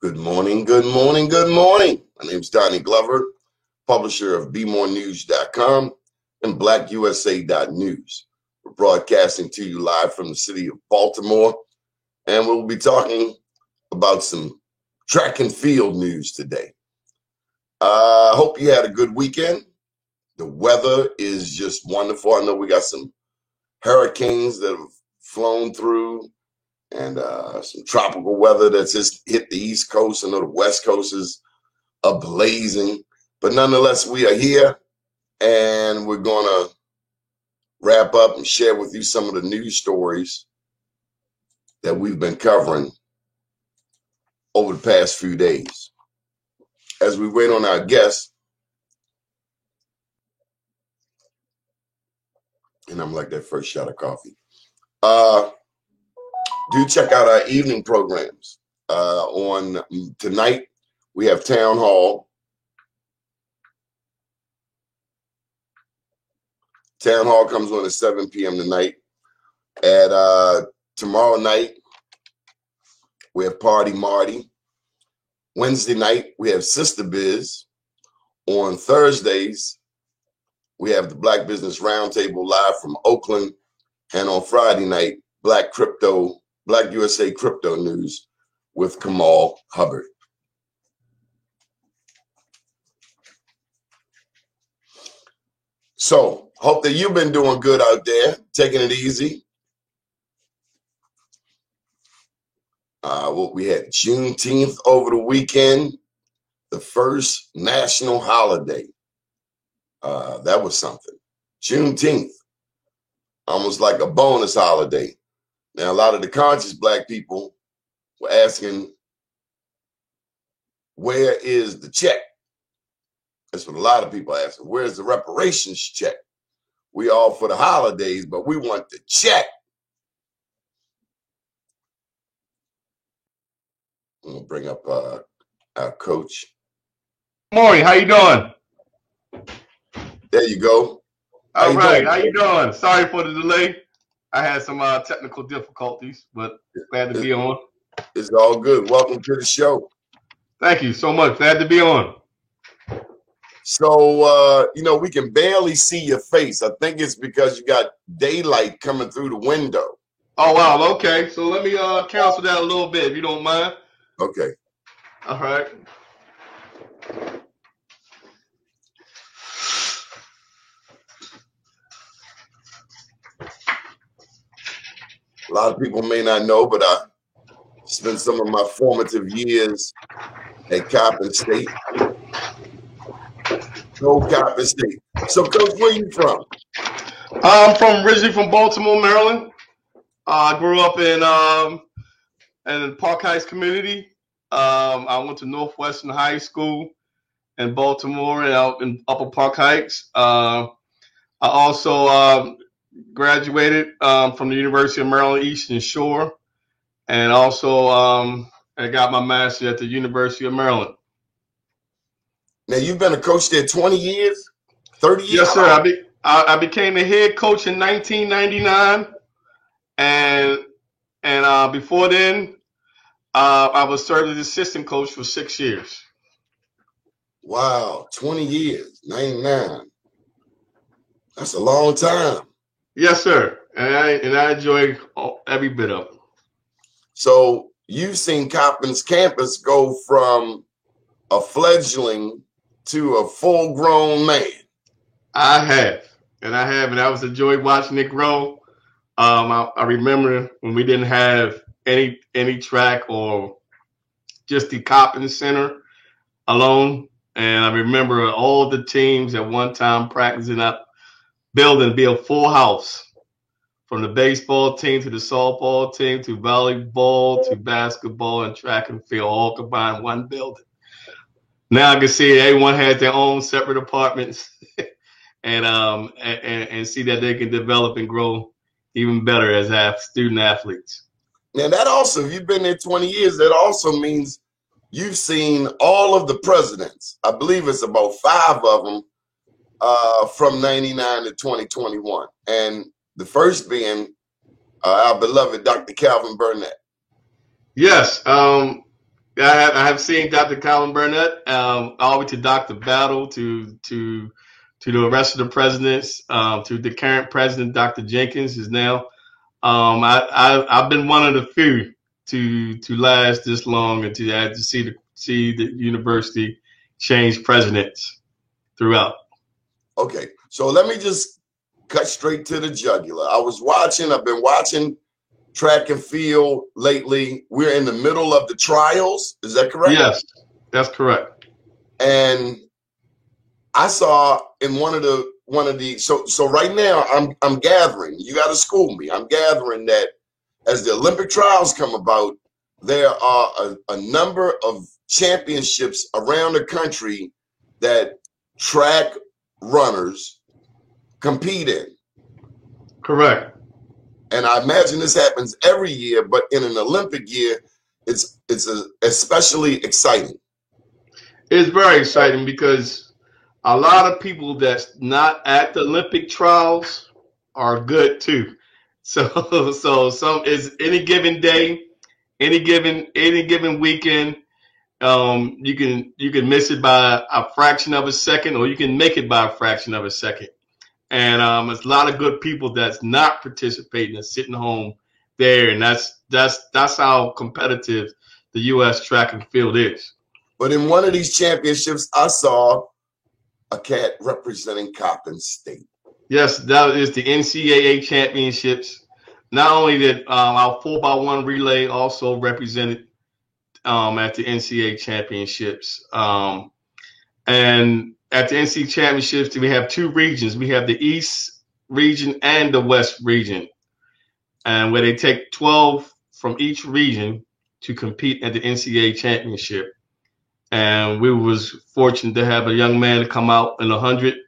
Good morning, good morning, good morning. My name is Donnie Glover, publisher of BeMoreNews.com and BlackUSA.News. We're broadcasting to you live from the city of Baltimore, and we'll be talking about some track and field news today. I hope you had a good weekend. The weather is just wonderful. I know we got some hurricanes that have flown through and some tropical weather that's just hit the East Coast. I know the West Coast is ablazing, but nonetheless, we are here and we're going to wrap up and share with you some of the news stories that we've been covering over the past few days. As we wait on our guests, and I'm like that first shot of coffee, do check out our evening programs. On tonight, we have Town Hall. Town Hall comes on at 7 p.m. tonight. At tomorrow night, we have Party Marty. Wednesday night, we have Sister Biz. On Thursdays, we have the Black Business Roundtable live from Oakland. And on Friday night, Black USA Crypto News with Kamal Hubbard. So, hope that you've been doing good out there, taking it easy. We had Juneteenth over the weekend, the first national holiday. That was something. Juneteenth, almost like a bonus holiday. Now, a lot of the conscious Black people were asking, where is the check? That's what a lot of people are asking. Where's the reparations check? We all for the holidays, but we want the check. I'm gonna bring up our coach. Morning, how you doing? There you go. All right, how you doing? Sorry for the delay. I had some technical difficulties, but glad to be on. It's all good. Welcome to the show. Thank you so much. Glad to be on. So, we can barely see your face. I think it's because you got daylight coming through the window. Oh, wow. Okay. So let me cancel that a little bit, if you don't mind. Okay. All right. A lot of people may not know, but I spent some of my formative years at Coppin State. Coppin State. So, Coach, where are you from? I'm originally from Baltimore, Maryland. I grew up in the Park Heights community. I went to Northwestern High School in Baltimore and out in Upper Park Heights. I also graduated from the University of Maryland Eastern Shore, and also I got my master's at the University of Maryland. Now, you've been a coach there 20 years, 30 years? Yes, sir. I became the head coach in 1999, and before then, I was serving as assistant coach for 6 years. Wow, 20 years, 99. That's a long time. Yes, sir. And I enjoy every bit of it. So you've seen Coppin's campus go from a fledgling to a full-grown man. I have, and I was enjoyed watching it grow. I remember when we didn't have any track or just the Coppin Center alone, and I remember all the teams at one time practicing up, building, be a full house, from the baseball team to the softball team to volleyball to basketball and track and field, all combined in one building. Now I can see everyone has their own separate apartments, and see that they can develop and grow even better as student athletes. Now that also, if you've been there 20 years, that also means you've seen all of the presidents. I believe it's about 5 of them from 99 to 2021. And the first being our beloved Dr. Calvin Burnett. Yes. I have seen Dr. Colin Burnett, all the way to Dr. Battle, to the rest of the presidents, to the current president, Dr. Jenkins, is now. I've been one of the few to last this long and to see the university change presidents throughout. Okay, so let me just cut straight to the jugular. I've been watching track and field lately. We're in the middle of the trials. Is that correct? Yes, that's correct. And I saw in one of the so right now I'm gathering. You got to school me. I'm gathering that as the Olympic trials come about, there are a number of championships around the country that track runners compete in. Correct. And I imagine this happens every year, but in an Olympic year, it's especially exciting. It's very exciting because a lot of people that's not at the Olympic trials are good too. So some is any given day, any given weekend, you can miss it by a fraction of a second, or you can make it by a fraction of a second. And there's a lot of good people that's not participating and sitting home there, and that's how competitive the U.S. track and field is. But in one of these championships, I saw a cat representing Coppin State. Yes, that is the NCAA championships. Not only did our 4x1 relay also represented at the NCAA championships, and at the NCAA championships, we have two regions. We have the East region and the West region, and where they take 12 from each region to compete at the NCAA championship. And we was fortunate to have a young man come out in the 100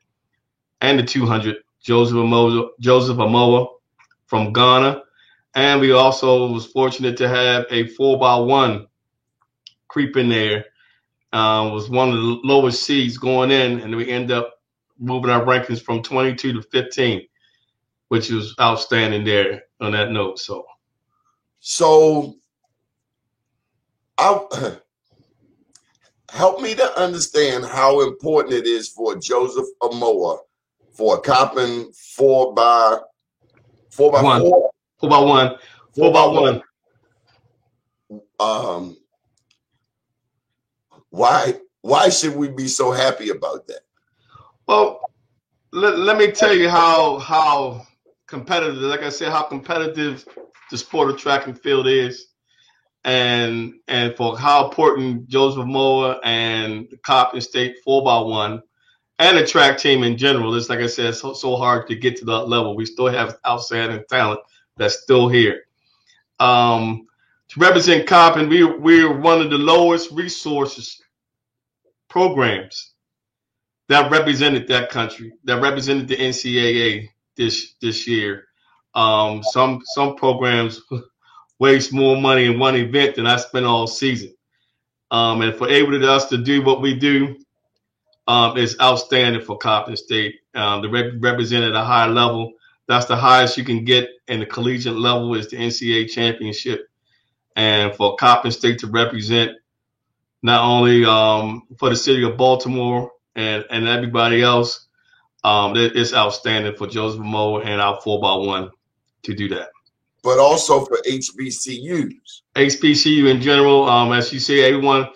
and the 200, Joseph Amoa from Ghana. And we also was fortunate to have a 4x1 creep in there. Was one of the lowest seeds going in, and we end up moving our rankings from 22 to 15, which was outstanding there on that note. So help me to understand how important it is for Joseph Amoa for a Coppin 4x1. Why should we be so happy about that? Well, let me tell you how competitive, like I said, how competitive the sport of track and field is, and for how important Joseph Amoa and the Coppin State 4x1 and the track team in general is. Like I said, so hard to get to that level. We still have outstanding talent that's still here. To represent Coppin, we're one of the lowest resources programs that represented that country, that represented the NCAA this year. Some programs waste more money in one event than I spent all season. And for us to do what we do, is outstanding for Coppin State. They represent at a high level. That's the highest you can get in the collegiate level is the NCAA championship. And for Coppin State to represent not only for the city of Baltimore and everybody else, it's outstanding for Joseph Amoa and our 4x1 to do that. But also for HBCUs. HBCU in general, as you see, everyone,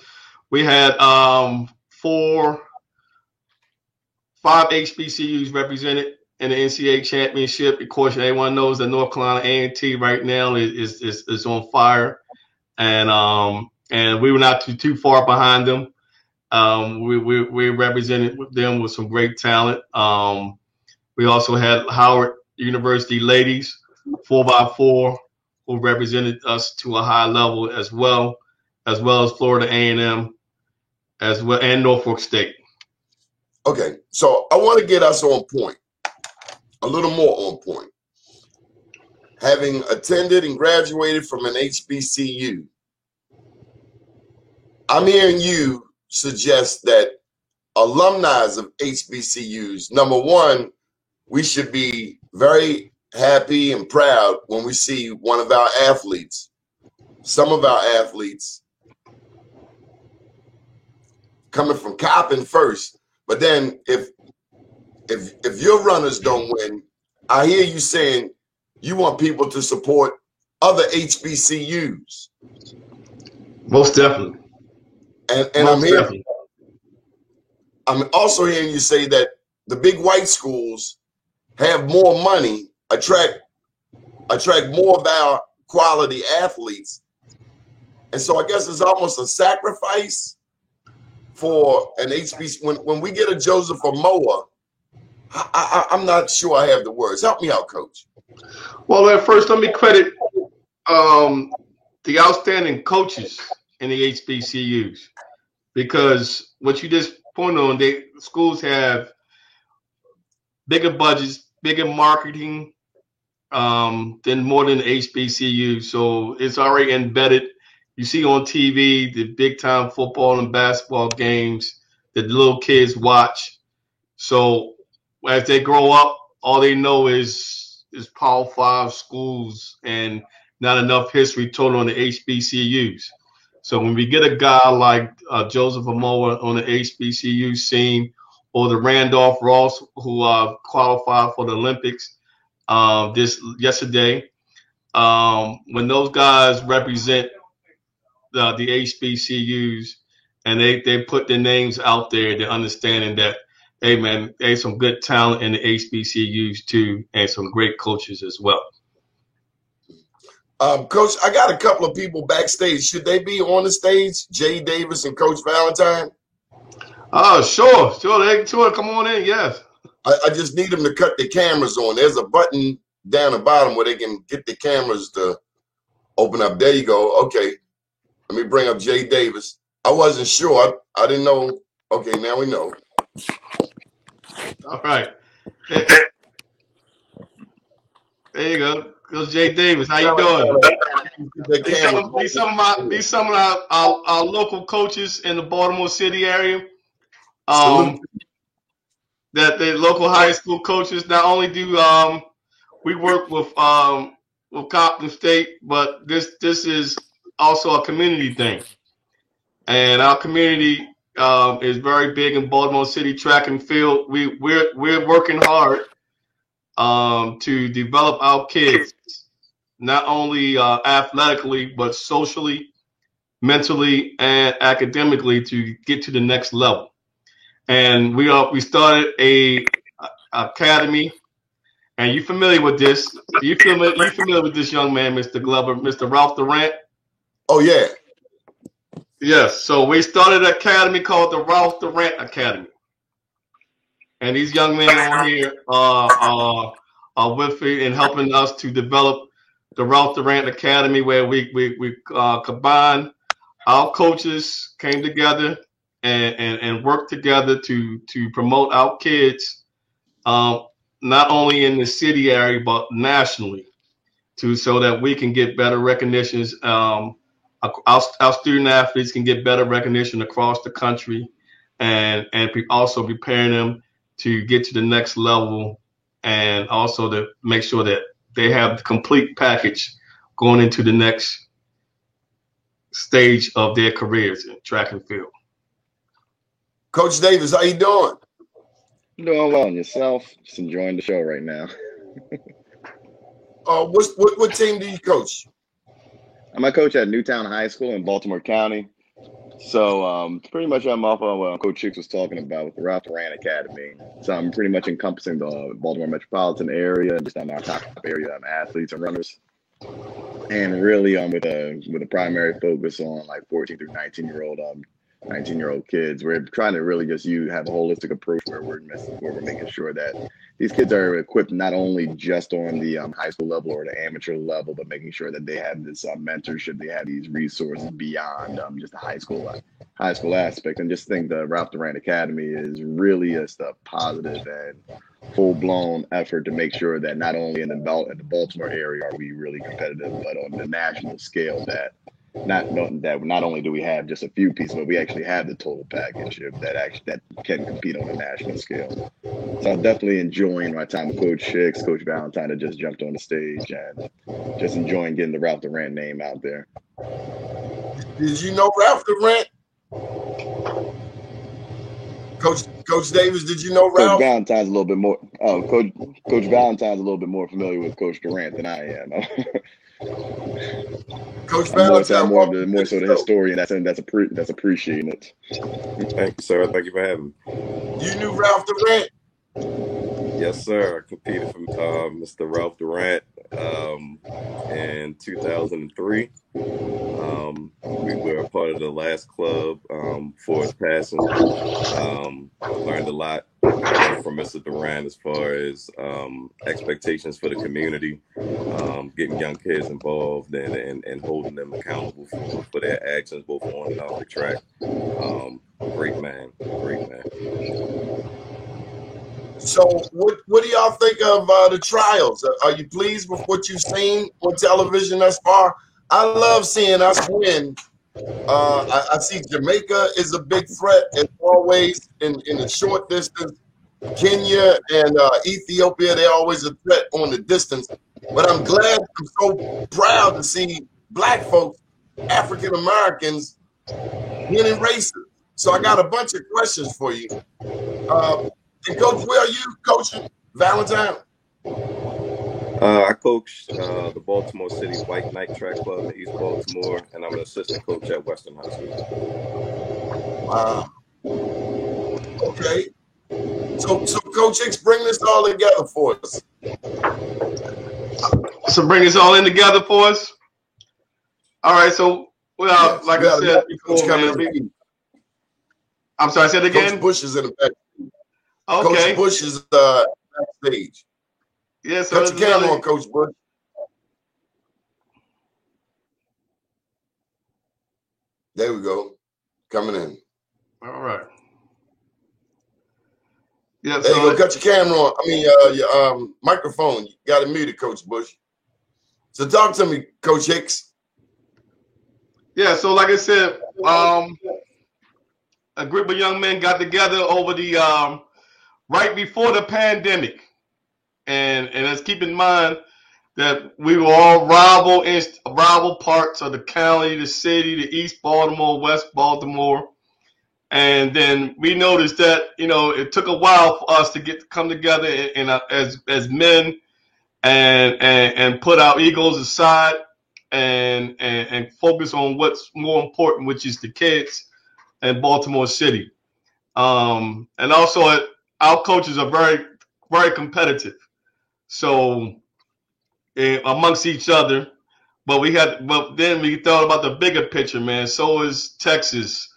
we had 5 HBCUs represented in the NCAA championship. Of course, everyone knows that North Carolina A&T right now is on fire, and we were not too far behind them. We represented them with some great talent. We also had Howard University ladies 4x4 who represented us to a high level as well as Florida A&M as well, and Norfolk State. Okay, so I want to get us on point, a little more on point. Having attended and graduated from an HBCU, I'm hearing you suggest that alumni of HBCUs, number one, we should be very happy and proud when we see one of our athletes, some of our athletes, coming from Coppin first. But then if your runners don't win, I hear you saying you want people to support other HBCUs. Most definitely. And I'm also hearing you say that the big white schools have more money, attract more of our quality athletes. And so I guess it's almost a sacrifice for an HBC. When we get a Joseph Amoah, I'm not sure I have the words. Help me out, Coach. Well, first, let me credit the outstanding coaches in the HBCUs, because what you just pointed on, schools have bigger budgets, bigger marketing than more than the HBCU. So it's already embedded. You see on TV the big time football and basketball games that the little kids watch. So as they grow up, all they know is Power 5 schools and not enough history told on the HBCUs. So when we get a guy like Joseph Amoah on the HBCU scene, or the Randolph Ross who qualified for the Olympics yesterday, when those guys represent the HBCUs and they put their names out there, they're understanding that, hey man, there's some good talent in the HBCUs too, and some great coaches as well. Coach, I got a couple of people backstage. Should they be on the stage? Jay Davis and Coach Valentine? Sure. They come on in, yes. I just need them to cut the cameras on. There's a button down the bottom where they can get the cameras to open up. There you go. Okay. Let me bring up Jay Davis. I wasn't sure. I didn't know. Okay, now we know. All right. There you go. Goes Jay Davis. How you doing? These some of our local coaches in the Baltimore City area. That the local high school coaches. Not only do we work with Coppin State, but this is also a community thing, and our community is very big in Baltimore City track and field. We're working hard to develop our kids, not only athletically but socially, mentally, and academically to get to the next level. And we started a academy. And you familiar with this? You familiar with this young man, Mr. Glover, Mr. Ralph Durant? Oh yeah. Yes. So we started an academy called the Ralph Durant Academy. And these young men on here are with it and helping us to develop the Ralph Durant Academy, where we combine our coaches, came together and worked together to promote our kids, not only in the city area but nationally, so that we can get better recognitions. Our student athletes can get better recognition across the country, and also preparing them to get to the next level, and also to make sure that they have the complete package going into the next stage of their careers in track and field. Coach Davis, how you doing? I'm doing well, and yourself? Just enjoying the show right now. What team do you coach? I'm a coach at Newtown High School in Baltimore County. So pretty much I'm off of what Coach Chicks was talking about with the Ralph Durant Academy. So I'm pretty much encompassing the Baltimore metropolitan area, just on our top area of athletes and runners. And really with a primary focus on like 14 through 19-year-old kids. We're trying to really just have a holistic approach where we're making sure that these kids are equipped not only just on the high school level or the amateur level, but making sure that they have this mentorship, they have these resources beyond just the high school aspect. And just think the Ralph Durant Academy is really just a positive and full-blown effort to make sure that not only in the Baltimore area are we really competitive, but on the national scale that not only do we have just a few pieces, but we actually have the total package that can compete on a national scale. So I'm definitely enjoying my time with Coach Chicks, Coach Valentine, that just jumped on the stage, and just enjoying getting the Ralph Durant name out there. Did you know Ralph Durant? Coach Davis, did you know Coach Ralph? Valentine's a little bit more. Oh, Coach Valentine's a little bit more familiar with Coach Durant than I am. Coach I'm more Valentine, so the historian. That's appreciating it. Thank you, sir. Thank you for having me. You knew Ralph Durant? Yes, sir. I competed for Mr. Ralph Durant in 2003. We were a part of the last club for his passing. Learned a lot from Mr. Durant as far as expectations for the community, getting young kids involved and holding them accountable for their actions both on and off the track. Great man. So what do y'all think of the trials? Are you pleased with what you've seen on television thus far? I love seeing us win. I see Jamaica is a big threat as always in the short distance. Kenya and Ethiopia, they're always a threat on the distance. But I'm so proud to see black folks, African Americans, winning races. So I got a bunch of questions for you. And Coach, where are you coaching, Valentine? I coach the Baltimore City White Knight Track Club in East Baltimore, and I'm an assistant coach at Western High School. Wow. Okay. So Coach Hicks, bring this all together for us. So bring this all in together for us. All right. So, well, yes, like I said before, man, I'm sorry, I said it again? Coach Bush is in the back. Okay. Coach Bush is backstage. Yeah, so cut your camera on, Coach Bush. There we go. Coming in. All right. Yeah, there you go. Cut your camera on. I mean, your microphone. You got it muted, Coach Bush. So talk to me, Coach Hicks. Yeah, so like I said, a group of young men got together over the right before the pandemic, and let's keep in mind that we were all rival parts of the county, the city, the East Baltimore, West Baltimore, and then we noticed that it took a while for us to come together as men and put our egos aside and focus on what's more important, which is the kids in Baltimore City. And also, our coaches are very, very competitive. So amongst each other, but then we thought about the bigger picture, man. So is Texas,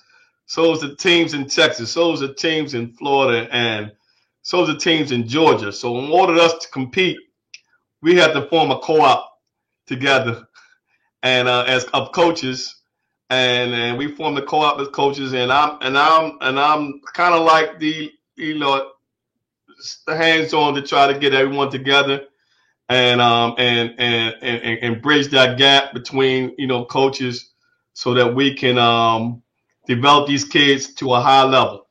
so is the teams in Texas, so is the teams in Florida, and so is the teams in Georgia. So in order for us to compete, we had to form a co-op together, and as of coaches. And we formed a co-op as coaches, and I'm kind of like the hands-on to try to get everyone together and bridge that gap between coaches so that we can develop these kids to a high level.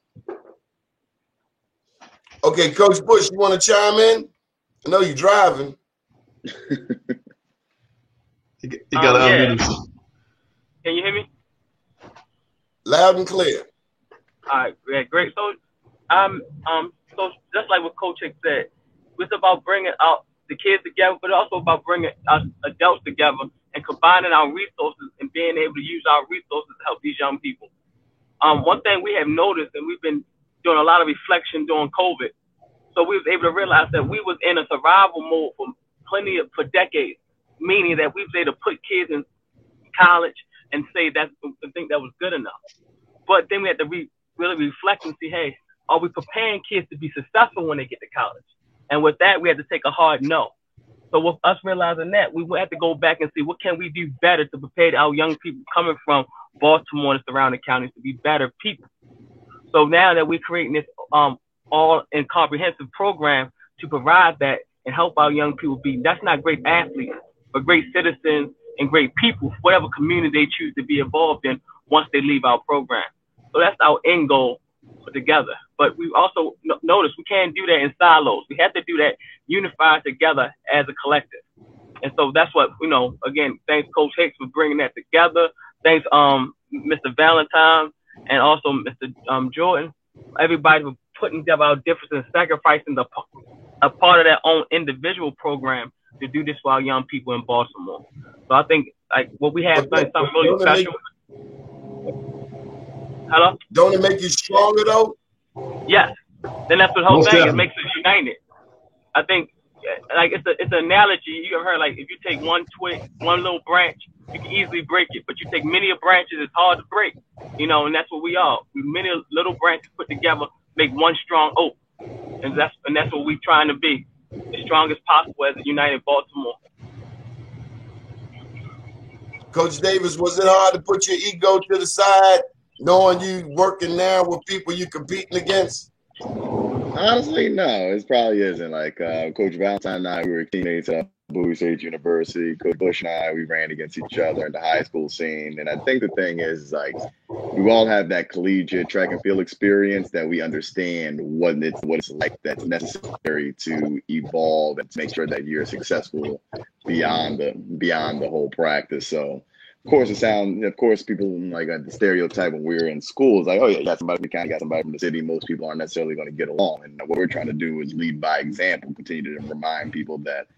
Okay, Coach Bush, you want to chime in? I know you're driving. You got to unmute himself. Can you hear me? Loud and clear. All right, yeah, great. So, so just like what Coach Hicks said, it's about bringing out the kids together, but also about bringing us adults together and combining our resources and being able to use our resources to help these young people. One thing we have noticed, and we've been doing a lot of reflection during COVID, so we was able to realize that we was in a survival mode for decades, meaning that we was able to put kids in college and say that I think that was good enough. But then we had to really reflect and see, hey, are we preparing kids to be successful when they get to college? And with that, we had to take a hard no. So with us realizing that, we had to go back and see what can we do better to prepare our young people coming from Baltimore and surrounding counties to be better people. So now that we're creating this all and comprehensive program to provide that and help our young people be, that's not great athletes, but great citizens and great people, whatever community they choose to be involved in once they leave our program. So that's our end goal put together. But we also noticed we can't do that in silos. We have to do that unified together as a collective. And so that's what, again, thanks Coach Hicks for bringing that together. Thanks Mr. Valentine and also Mr. Jordan everybody for putting together our differences and sacrificing a part of their own individual program to do this for our young people in Baltimore. So I think like what we have done is something really special. Hello? Don't it make you stronger though? Yes. Then that's the whole Most thing. definitely. It makes us united. I think like it's an analogy. You ever heard like if you take one twig, one little branch, you can easily break it. But you take many branches, it's hard to break. You know, and that's what we are. Many little branches put together make one strong oak. And that's what we're trying to be. As strong as possible as a united Baltimore. Coach Davis, was it hard to put your ego to the side, knowing you working now with people you competing against? Honestly, no, it probably isn't. Like Coach Valentine and I, we were teammates at Bowie State University. Coach Bush and I, we ran against each other in the high school scene. And I think the thing is, like, we all have that collegiate track and field experience that we understand what it's like that's necessary to evolve and to make sure that you're successful beyond the whole practice. So. Of course, people like the stereotype when we're in school is like, oh yeah, you got somebody from the county, got somebody from the city. Most people aren't necessarily going to get along. And what we're trying to do is lead by example, continue to remind people that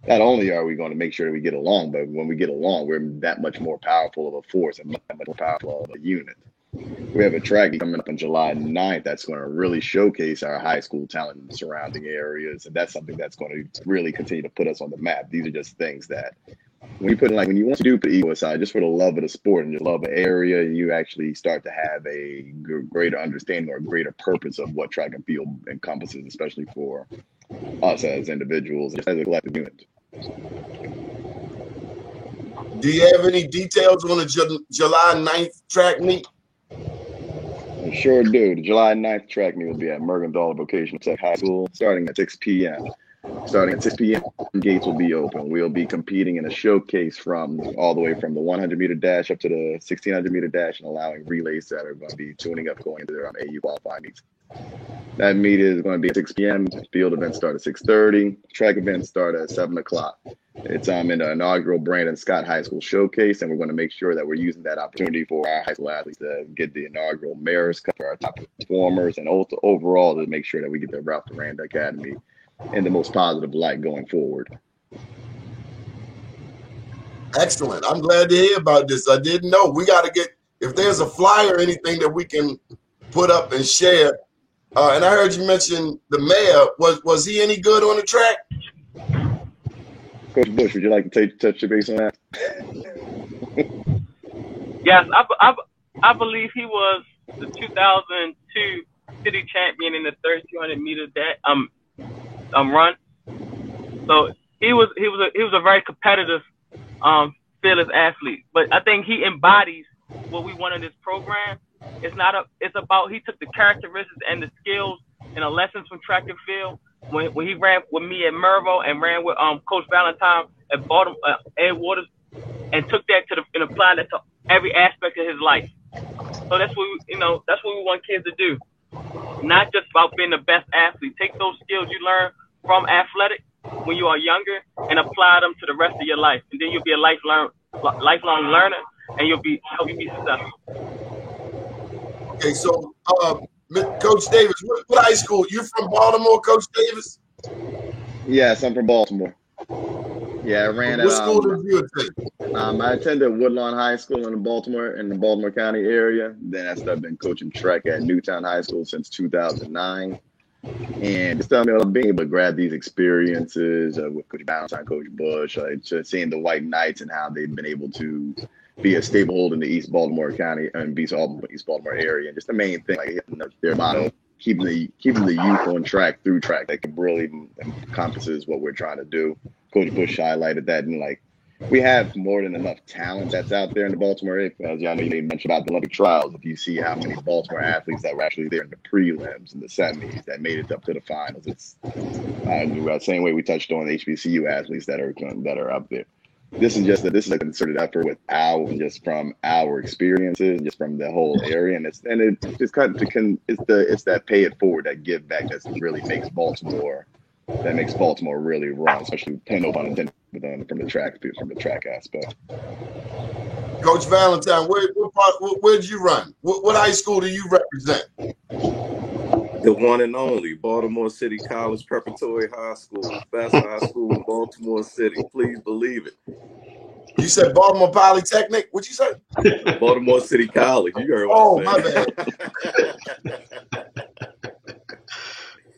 not only are we going to make sure that we get along, but when we get along, we're that much more powerful of a force and that much more powerful of a unit. We have a track coming up on July 9th that's going to really showcase our high school talent in the surrounding areas. And that's something that's going to really continue to put us on the map. These are just things that when you want to do put ego aside, just for the love of the sport and just love the area, you actually start to have a greater understanding or a greater purpose of what track and field encompasses, especially for us as individuals, as a collective unit. Do you have any details on the July 9th track meet? I sure do. The July 9th track meet will be at Mergenthaler Vocational Tech High School, starting at 6 p.m. Starting at 6 p.m., gates will be open. We'll be competing in a showcase from all the way from the 100-meter dash up to the 1,600-meter dash and allowing relays that are going to be tuning up going into their AU qualifying meets. That meet is going to be at 6 p.m. Field events start at 6:30. Track events start at 7 o'clock. It's in the inaugural Brandon Scott High School Showcase, and we're going to make sure that we're using that opportunity for our high school athletes to get the inaugural Mayor's Cup for our top performers and overall to make sure that we get the Ralph Durand Academy in the most positive light going forward. Excellent. I'm glad to hear about this. I didn't know. We got to get, if there's a flyer or anything that we can put up and share. And I heard you mention the mayor. Was he any good on the track? Coach Bush, would you like to touch your base on that? Yes, I believe he was the 2002 city champion in the 1,300-meter run. So he was a very competitive, fearless athlete. But I think he embodies what we want in this program. It's about he took the characteristics and the skills and the lessons from track and field when he ran with me at Mervo and ran with Coach Valentine at Baltimore, Ed Waters, and took that and applied that to every aspect of his life. So that's what we want kids to do. Not just about being the best athlete. Take those skills you learn from athletic when you are younger and apply them to the rest of your life. And then you'll be a lifelong learner, and help you be successful. Okay, so Coach Davis, what high school? You from Baltimore, Coach Davis? Yes, I'm from Baltimore. Yeah, I ran at what school did you attend? I attended Woodlawn High School in the Baltimore County area. Then I've been coaching track at Newtown High School since 2009. And just being able to grab these experiences with Coach Valentine, Coach Bush, just seeing the White Knights and how they've been able to be a stable hold in the East Baltimore County and East Baltimore area. And just the main thing, like their motto, keeping the youth on track through track, that really encompasses what we're trying to do. Coach Bush highlighted that, and like we have more than enough talent that's out there in the Baltimore area. As y'all know, you mentioned about the Olympic trials. If you see how many Baltimore athletes that were actually there in the prelims and the semis that made it up to the finals, it's the same way we touched on the HBCU athletes that are up there. This is a concerted effort just from our experiences and just from the whole area, and it's that pay it forward, that give back that really makes Baltimore really run, especially no pun intended from the track aspect. Coach Valentine, where did you run? What high school do you represent? The one and only Baltimore City College Preparatory High School, best high school in Baltimore City. Please believe it. You said Baltimore Polytechnic? What'd you say? Baltimore City College. You heard what Oh, I my said.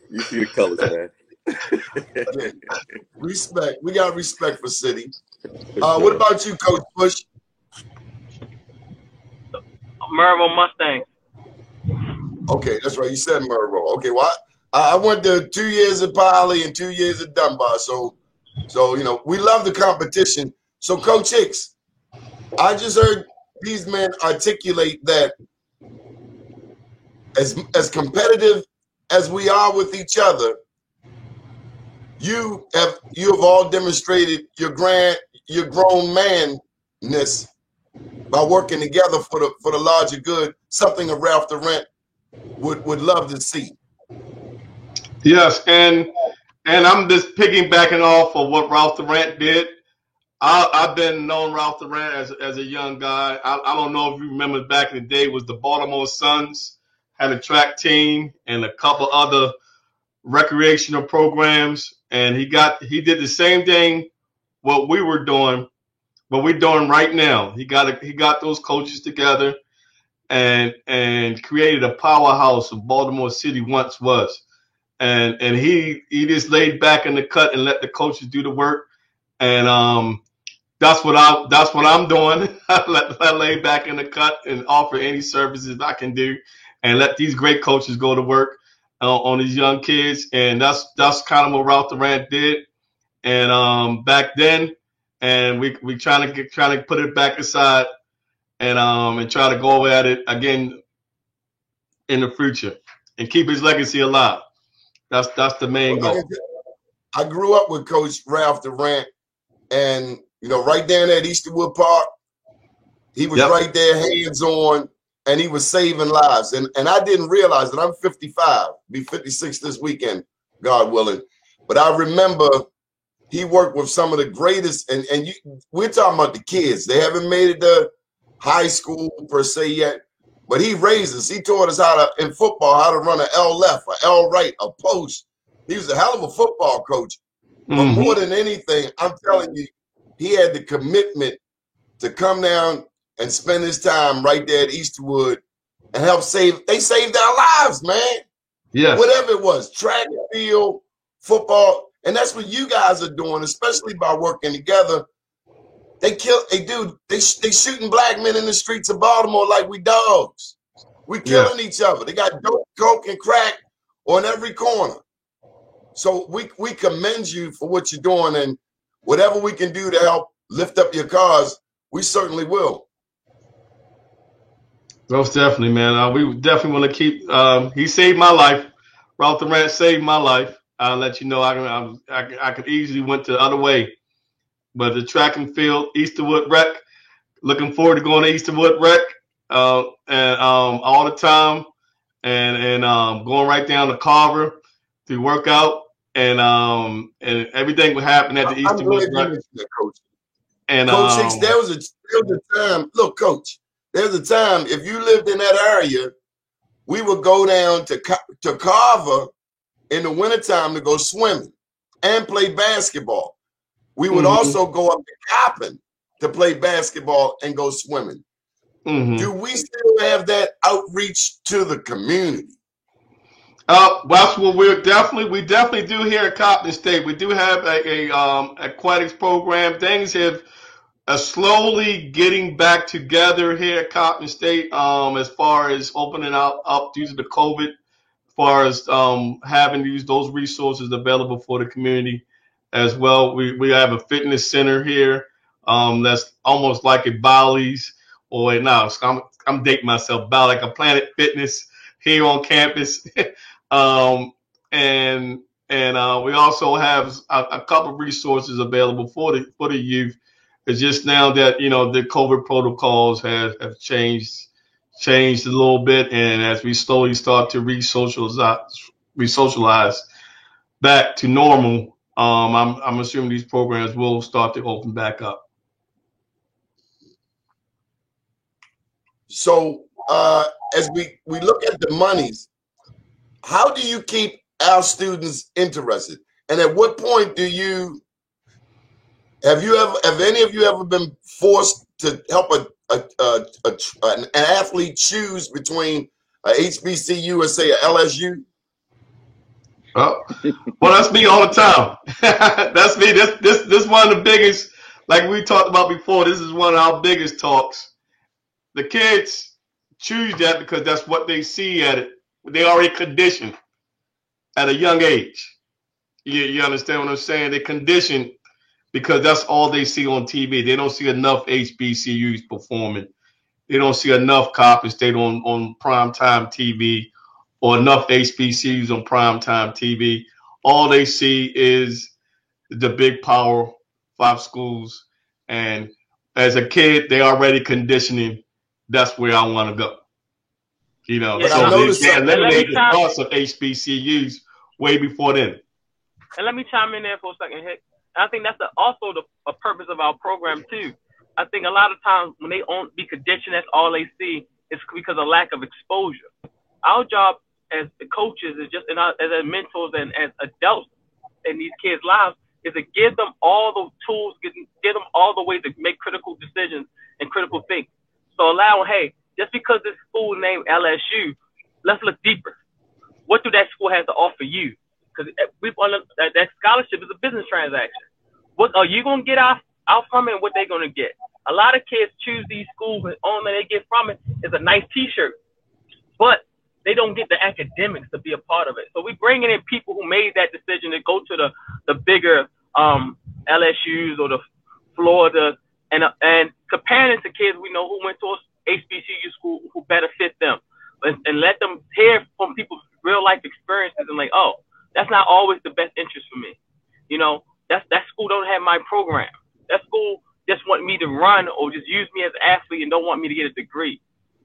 You see the colors, man. Yeah. Respect. We got respect for City. Sure. What about you, Coach Bush? Maryville Mustangs. Okay, that's right. You said Monroe. Okay, well, I went to 2 years at Poly and 2 years at Dunbar. So we love the competition. So, Coach Hicks, I just heard these men articulate that as competitive as we are with each other, you have all demonstrated your grown manness by working together for the larger good. Something a Ralph Durant would love to see. Yes, and I'm just piggybacking off of what Ralph Durant did. I've been known Ralph Durant as a young guy. I don't know if you remember back in the day, was the Baltimore Suns had a track team and a couple other recreational programs, and he did the same thing what we were doing, what we're doing right now. He got those coaches together and created a powerhouse of Baltimore City once was. And he just laid back in the cut and let the coaches do the work. And that's what I'm doing. I lay back in the cut and offer any services I can do, and let these great coaches go to work on these young kids. And that's kind of what Ralph Durant did. And back then, and we trying to put it back aside and try to go at it again in the future and keep his legacy alive. That's the main goal. I grew up with Coach Ralph Durant, and right down at Easterwood Park, he was right there, hands on, and he was saving lives. And I didn't realize that I'm 55, be 56 this weekend, God willing. But I remember he worked with some of the greatest, and we're talking about the kids. They haven't made it to high school per se yet, but he raised us. He taught us in football, how to run an L left, an L right, a post. He was a hell of a football coach. But more than anything, I'm telling you, he had the commitment to come down and spend his time right there at Easterwood and help they saved our lives, man. Yes. Whatever it was, track and field, football. And that's what you guys are doing, especially by working together. They shooting black men in the streets of Baltimore like we dogs. We killing each other. They got dope, coke, and crack on every corner. So we commend you for what you're doing, and whatever we can do to help lift up your cause, we certainly will. Most definitely, man. We definitely want to keep. He saved my life. Ralph Durant saved my life. I'll let you know. I could easily went the other way, but the track and field, Easterwood Rec. Looking forward to going to Easterwood Rec, and all the time, and going right down to Carver to work out, and everything would happen at the Easterwood Rec. Coach. And Coach Hicks, there was a time. Look, Coach, there was a time if you lived in that area, we would go down to Carver in the wintertime to go swimming and play basketball. We would also go up to Coppin to play basketball and go swimming. Do we still have that outreach to the community? That's what we definitely do here at Coppin State. We do have a aquatics program. Things have slowly getting back together here at Coppin State as far as opening up due to the COVID, as far as having those resources available for the community as well. We have a fitness center here that's almost like a Bally's, or no, I'm dating myself, Bally, like a Planet Fitness here on campus. And we also have a couple of resources available for the youth. It's just now that the COVID protocols have changed a little bit, and as we slowly start to re-socialize back to normal, I'm assuming these programs will start to open back up. So as we look at the monies, how do you keep our students interested? And at what point do you have any of you ever been forced to help an athlete choose between a HBCU and say a LSU? Oh, well, that's me all the time. That's me. This one of the biggest, like we talked about before. This is one of our biggest talks. The kids choose that because that's what they see at it. They already conditioned at a young age. You understand what I'm saying? They conditioned because that's all they see on TV. They don't see enough HBCUs performing. They don't see enough Coppin State on primetime TV or enough HBCUs on primetime TV. All they see is the big Power 5 schools. And as a kid, they already conditioning, that's where I want to go. You know, Yeah, so they and eliminate the thoughts of HBCUs way before then. And let me chime in there for a second, Hick. I think that's also a purpose of our program, too. I think a lot of times when they won't be conditioned, that's all they see, it's because of lack of exposure. Our job as the coaches is just, as mentors and as adults in these kids' lives, is to give them all the tools, give them all the ways to make critical decisions and critical thinking. So allow, hey, just because this school named LSU, let's look deeper. What do that school have to offer you? Because that scholarship is a business transaction. What are you going to get out from it and what they're going to get? A lot of kids choose these schools and all that they get from it is a nice T-shirt. But they don't get the academics to be a part of it. So we're bringing in people who made that decision to go to the bigger LSUs or the Florida and comparing it to kids we know who went to HBCU school who better fit them. And let them hear from people's real life experiences and like, oh, that's not always the best interest for me. You know, that school don't have my program. That school just want me to run or just use me as an athlete and don't want me to get a degree.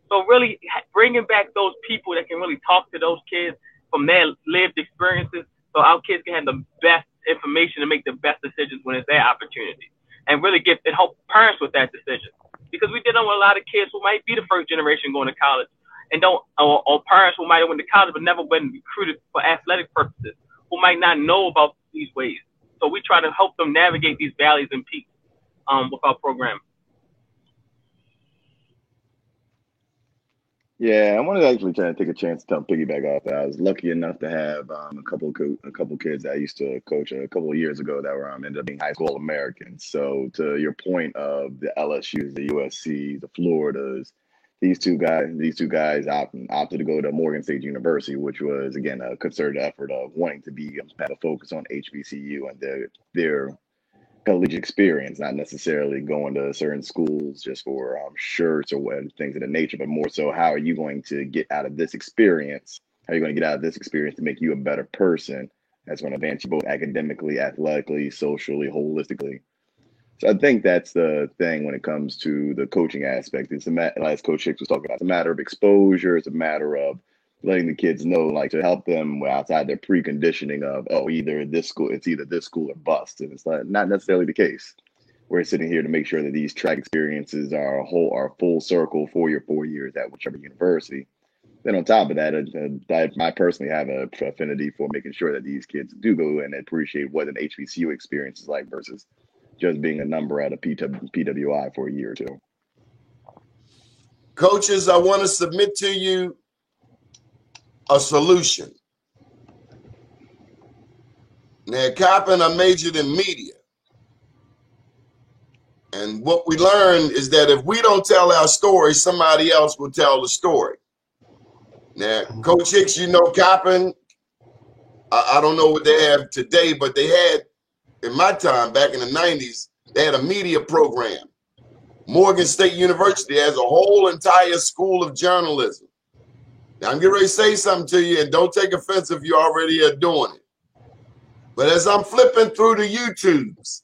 So really bringing back those people that can really talk to those kids from their lived experiences so our kids can have the best information and make the best decisions when it's their opportunity. And really help parents with that decision. Because we dealing with a lot of kids who might be the first generation going to college and or parents who might have went to college but never been recruited for athletic purposes, who might not know about these ways. So we try to help them navigate these valleys and peaks with our program. Yeah, I wanted to actually try to take a chance to piggyback off that. I was lucky enough to have a couple kids that I used to coach a couple of years ago that were ended up being high school Americans. So to your point of the LSUs, the USC, the Floridas, these two guys opted to go to Morgan State University, which was again a concerted effort of wanting to have a focus on HBCU and their collegiate experience, not necessarily going to certain schools just for shirts or things of that nature, but more so how are you going to get out of this experience? How are you going to get out of this experience to make you a better person that's going to advance you both academically, athletically, socially, holistically? So I think that's the thing when it comes to the coaching aspect. It's as Coach Hicks was talking about, it's a matter of exposure. It's a matter of letting the kids know, like, to help them outside their preconditioning of, oh, it's either this school or bust. And it's not necessarily the case. We're sitting here to make sure that these track experiences are full circle for your 4 years at whichever university. Then on top of that, I personally have an affinity for making sure that these kids do go and appreciate what an HBCU experience is like versus just being a number at a PWI for a year or two. Coaches, I want to submit to you a solution. Now, at Coppin, I majored in media. And what we learned is that if we don't tell our story, somebody else will tell the story. Now, Coach Hicks, you know Coppin, I don't know what they have today, but they had, in my time, back in the 90s, they had a media program. Morgan State University has a whole entire school of journalism. Now, I'm getting ready to say something to you, and don't take offense if you already are doing it. But as I'm flipping through the YouTubes,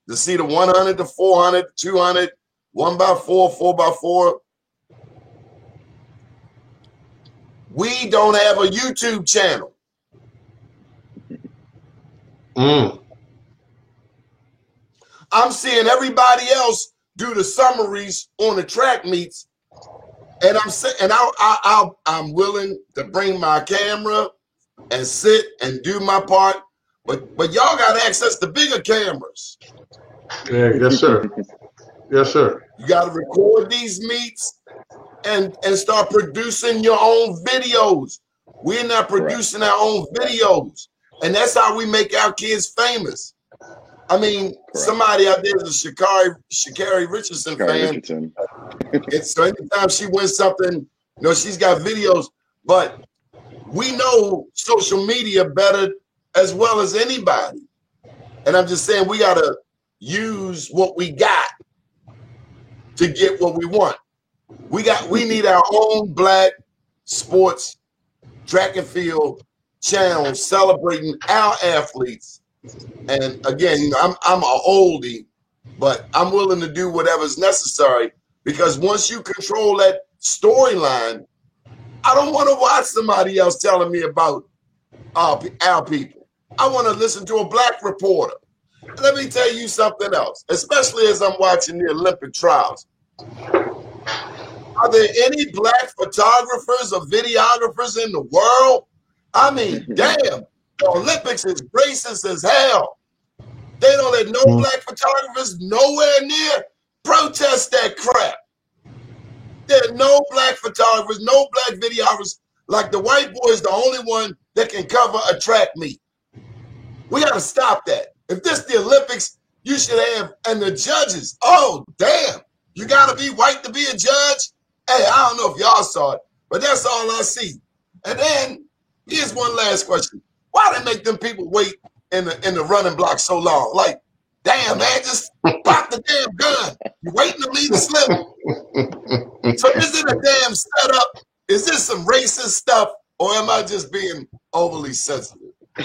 to see the 100, the 400, 200, 1x4, 4x4, we don't have a YouTube channel. I'm seeing everybody else do the summaries on the track meets. And I'm willing to bring my camera and sit and do my part, but y'all got access to bigger cameras. Yeah, yes, sir. Yes, sir. You got to record these meets and start producing your own videos. We're not producing our own videos, and that's how we make our kids famous. I mean, somebody out there is a Sha'Carri Richardson fan. So anytime she wins something, you know, she's got videos, but we know social media better as well as anybody. And I'm just saying we got to use what we got to get what we want. We need our own Black sports track and field channel celebrating our athletes. And again, you know, I'm a oldie, but I'm willing to do whatever's necessary, because once you control that storyline, I don't want to watch somebody else telling me about our people. I want to listen to a Black reporter. Let me tell you something else, especially as I'm watching the Olympic trials. Are there any Black photographers or videographers in the world? I mean, damn, the Olympics is racist as hell. They don't let no Black photographers nowhere near protest that crap. There are no Black photographers, no Black videographers. Like the white boy is the only one that can cover a track meet. We got to stop that. If this is the Olympics, you should have, and the judges, oh, damn, you got to be white to be a judge? Hey, I don't know if y'all saw it, but that's all I see. And then here's one last question. Why they make them people wait in the running block so long? Like, damn, man, just pop the damn gun. You waiting to leave the slip. So is it a damn setup? Is this some racist stuff, or am I just being overly sensitive? A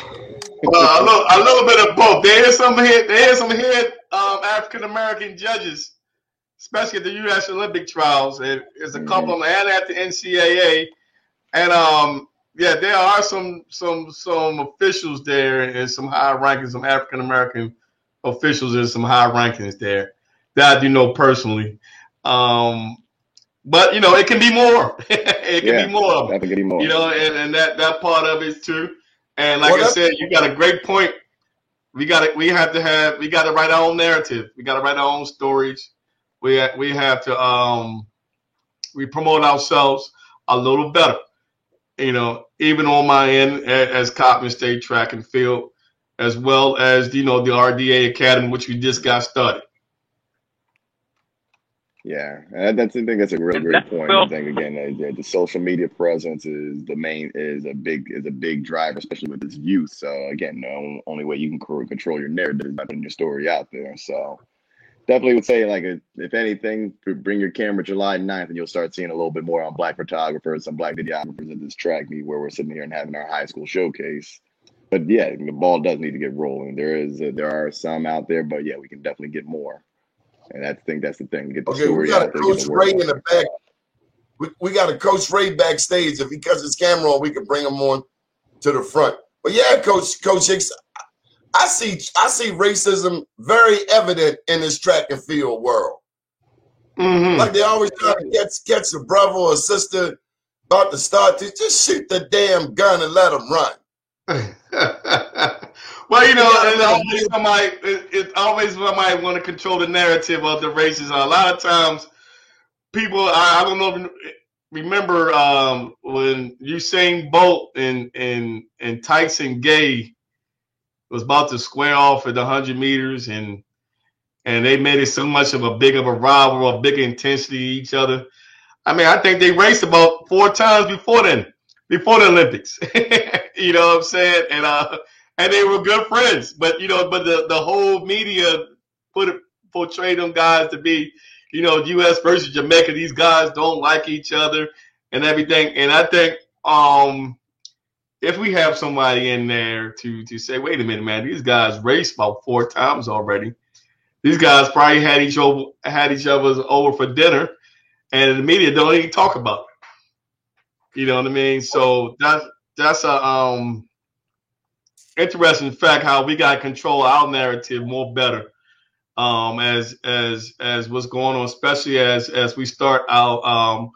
little bit of both. There is some here African American judges, especially at the U.S. Olympic trials. There's a couple of them, and at the NCAA, and yeah, there are some officials there and some high rankings, some African American officials and some high rankings there that I do know personally. But you know, it can be more. It can be more of them. Be more. You know, and that part of it too. And like I said, you got a great point. We got to write our own narrative. We got to write our own stories. We have to we promote ourselves a little better. You know, even on my end as Coppin State Track and Field, as well as, you know, the RDA Academy, which we just got started. Yeah, I think that's a real great point. I think again, the social media presence is a big driver, especially with this youth. So again, the only way you can control your narrative is by putting your story out there. So definitely would say, like, if anything, bring your camera July 9th, and you'll start seeing a little bit more on Black photographers, some Black videographers at this track meet where we're sitting here and having our high school showcase. But yeah, the ball does need to get rolling. There are some out there, but yeah, we can definitely get more. And I think that's the thing. Get the story out there. We got a Coach Ray in the back. We got a Coach Ray backstage. If he cuts his camera on, we can bring him on to the front. But yeah, Coach Hicks, I see racism very evident in this track and field world. Like they always try to catch a brother or a sister about to start to just shoot the damn gun and let them run. Well, you know, it's always somebody want to control the narrative of the racism. A lot of times, people, I don't know if you remember when Usain Bolt and Tyson Gay was about to square off at the 100 meters, and they made it so much of a big of a rival, a big intensity to each other. I mean, I think they raced about 4 times before the Olympics. You know what I'm saying? And they were good friends, but you know, the whole media portrayed them guys to be, you know, U.S. versus Jamaica. These guys don't like each other and everything. And I think if we have somebody in there to say, wait a minute, man, these guys raced about 4 times already. These guys probably had each other over for dinner, and the media don't even talk about it. You know what I mean? So that's a interesting fact how we got to control our narrative more better as what's going on, especially as we start our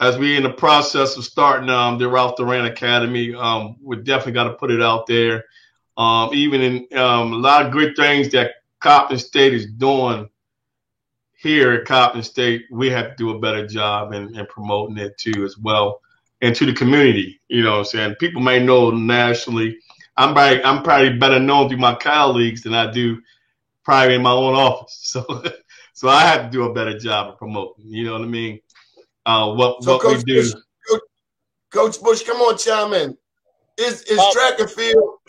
as we in the process of starting the Ralph Duran Academy, we definitely got to put it out there. Even in a lot of good things that Coppin State is doing here at Coppin State, we have to do a better job in promoting it too as well, and to the community. You know what I'm saying? People may know nationally. I'm probably better known through my colleagues than I do probably in my own office. So I have to do a better job of promoting. You know what I mean? What Coach we do. Bush, Coach Bush, come on, chime in. Is track and field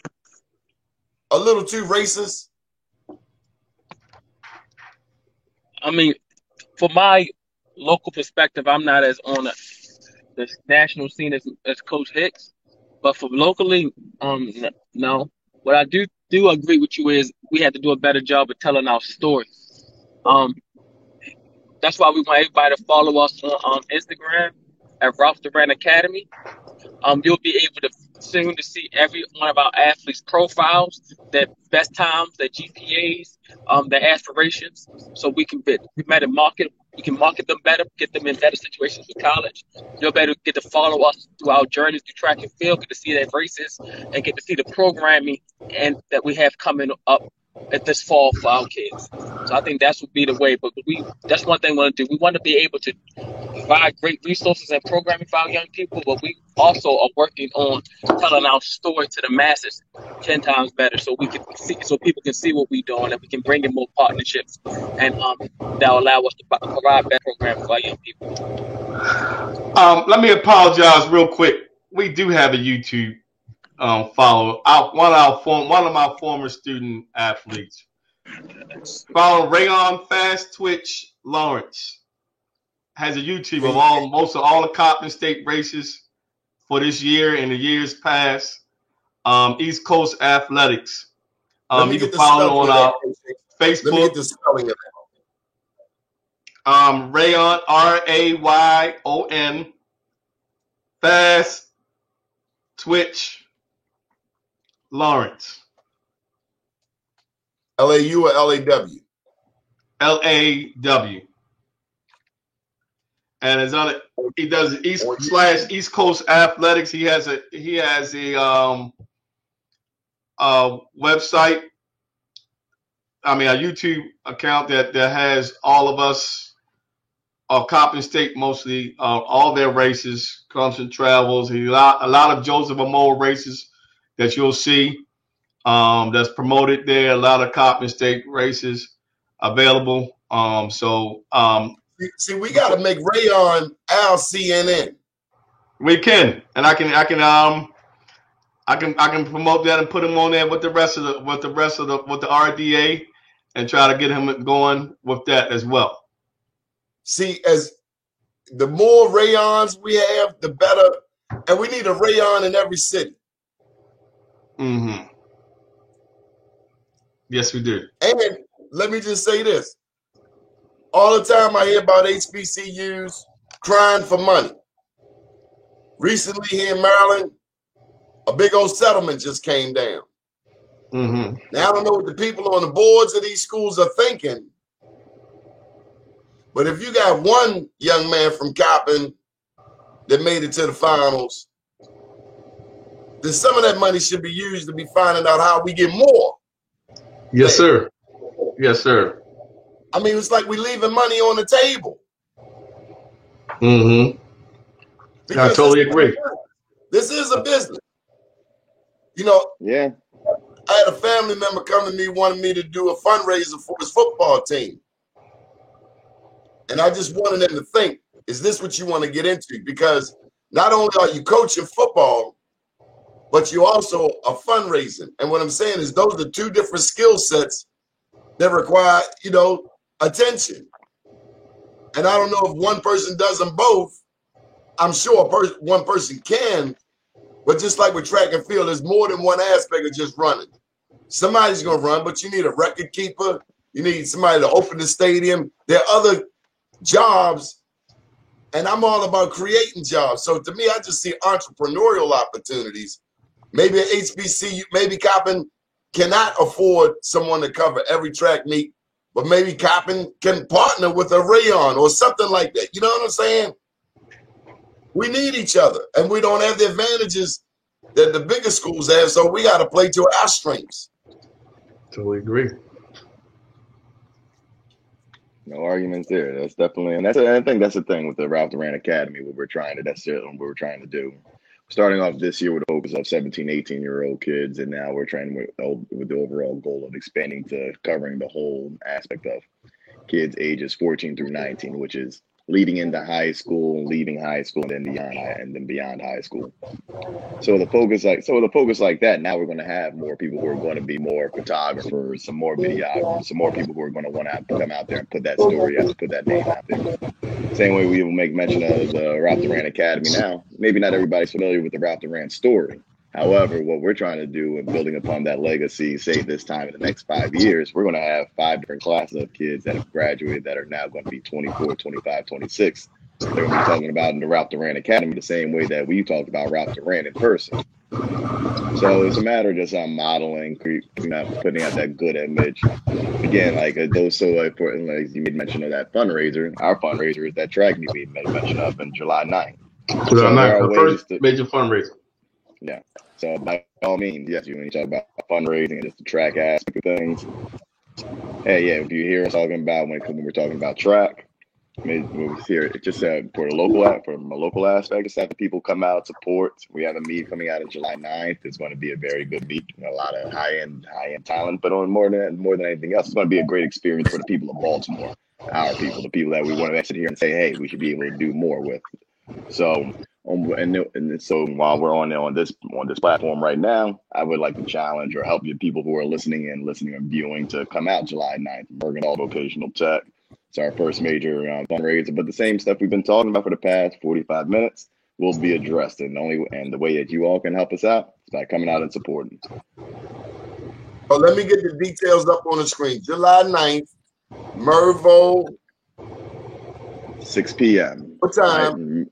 a little too racist? I mean, from my local perspective, I'm not as on the national scene as Coach Hicks, but from locally, no. What I do agree with you is we have to do a better job of telling our story. That's why we want everybody to follow us on Instagram at Ralph Duran Academy. You'll be able to soon to see every one of our athletes' profiles, their best times, their GPAs, their aspirations, so we can market. We can market them better, get them in better situations with college. You'll be able to get to follow us through our journeys through track and field, get to see their races, and get to see the programming and that we have coming up at this fall for our kids. So I think that would be the way. But that's one thing we want to do. We want to be able to provide great resources and programming for our young people, but we also are working on telling our story to the masses 10 times better, so we can see, so people can see what we're doing, and we can bring in more partnerships, and that'll allow us to provide better programming for our young people. Let me apologize real quick. We do have a YouTube follow. One of my former student athletes. Follow Rayon Fast Twitch Lawrence. Has a YouTube of most of all the Coppin State races for this year and the years past. East Coast Athletics. You can follow on our Facebook. Let me get the spelling of that. Rayon, Rayon, Fast Twitch Lawrence. LAU or LAW? LAW. And it's on it. He does East Coast Athletics. He has a website. I mean, a YouTube account that has all of us, Coppin State mostly, all their races, comes and travels. A lot of Joseph Amore races that you'll see that's promoted there. A lot of Coppin State races available. See, we got to make Rayon our CNN. We can, and I can promote that and put him on there with the rest of the RDA, and try to get him going with that as well. See, as the more Rayons we have, the better, and we need a Rayon in every city. Mm-hmm. Yes, we do. And let me just say this. All the time I hear about HBCUs crying for money. Recently here in Maryland, a big old settlement just came down. Mm-hmm. Now, I don't know what the people on the boards of these schools are thinking, but if you got one young man from Coppin that made it to the finals, then some of that money should be used to be finding out how we get more. Yes, sir. Yes, sir. I mean, it's like we're leaving money on the table. Mm-hmm. I totally agree. This is a business. You know, yeah. I had a family member come to me, wanted me to do a fundraiser for his football team. And I just wanted them to think, is this what you want to get into? Because not only are you coaching football, but you also are fundraising. And what I'm saying is those are two different skill sets that require, attention. And I don't know if one person does them both. I'm sure one person can, but just like with track and field, there's more than one aspect of just running. Somebody's going to run, but you need a record keeper. You need somebody to open the stadium. There are other jobs, and I'm all about creating jobs. So to me, I just see entrepreneurial opportunities. Maybe at HBCU, maybe Coppin cannot afford someone to cover every track meet, but maybe Coppin can partner with a Rayon or something like that. You know what I'm saying? We need each other, and we don't have the advantages that the bigger schools have, so we got to play to our strengths. Totally agree. No arguments there. That's definitely, and I think that's the thing with the Ralph Duran Academy, what we're trying to do. Starting off this year with a focus of 17, 18-year-old kids, and now we're trying with the overall goal of expanding to covering the whole aspect of kids ages 14 through 19, which is leading into high school, leaving high school, and then beyond high school. So the focus like that, now we're going to have more people who are going to be more photographers, some more videographers, some more people who are going to want to come out there and put that story out, put that name out there. Same way we will make mention of the Ralph Duran Academy now. Maybe not everybody's familiar with the Ralph Duran story. However, what we're trying to do and building upon that legacy, say this time in the next 5 years, we're going to have 5 different classes of kids that have graduated that are now going to be 24, 25, 26. They're going to be talking about in the Ralph Duran Academy the same way that we talked about Ralph Duran in person. So it's a matter of just modeling, putting out that good image. Again, like those, so like you made mention of that fundraiser. Our fundraiser is that track meet we made mention of in July 9th. July 9th, the first major fundraiser. Yeah. So by all means, yes, when you talk about fundraising and just the track aspect of things, hey, yeah, if you hear us talking about when we're talking about track, we'll hear it just from a local aspect, just have the people come out, support. We have a meet coming out on July 9th. It's going to be a very good meet, a lot of high end talent, but on more than anything else, it's going to be a great experience for the people of Baltimore, our people, the people that we want to sit here and say, hey, we should be able to do more with. So. And so while we're on this platform right now, I would like to challenge or help you people who are listening and viewing to come out July 9th, Bergendahl Vocational Tech. It's our first major fundraiser, but the same stuff we've been talking about for the past 45 minutes will be addressed. And the way that you all can help us out is by coming out and supporting. Oh, let me get the details up on the screen. July 9th, Mervo. 6 p.m. What time?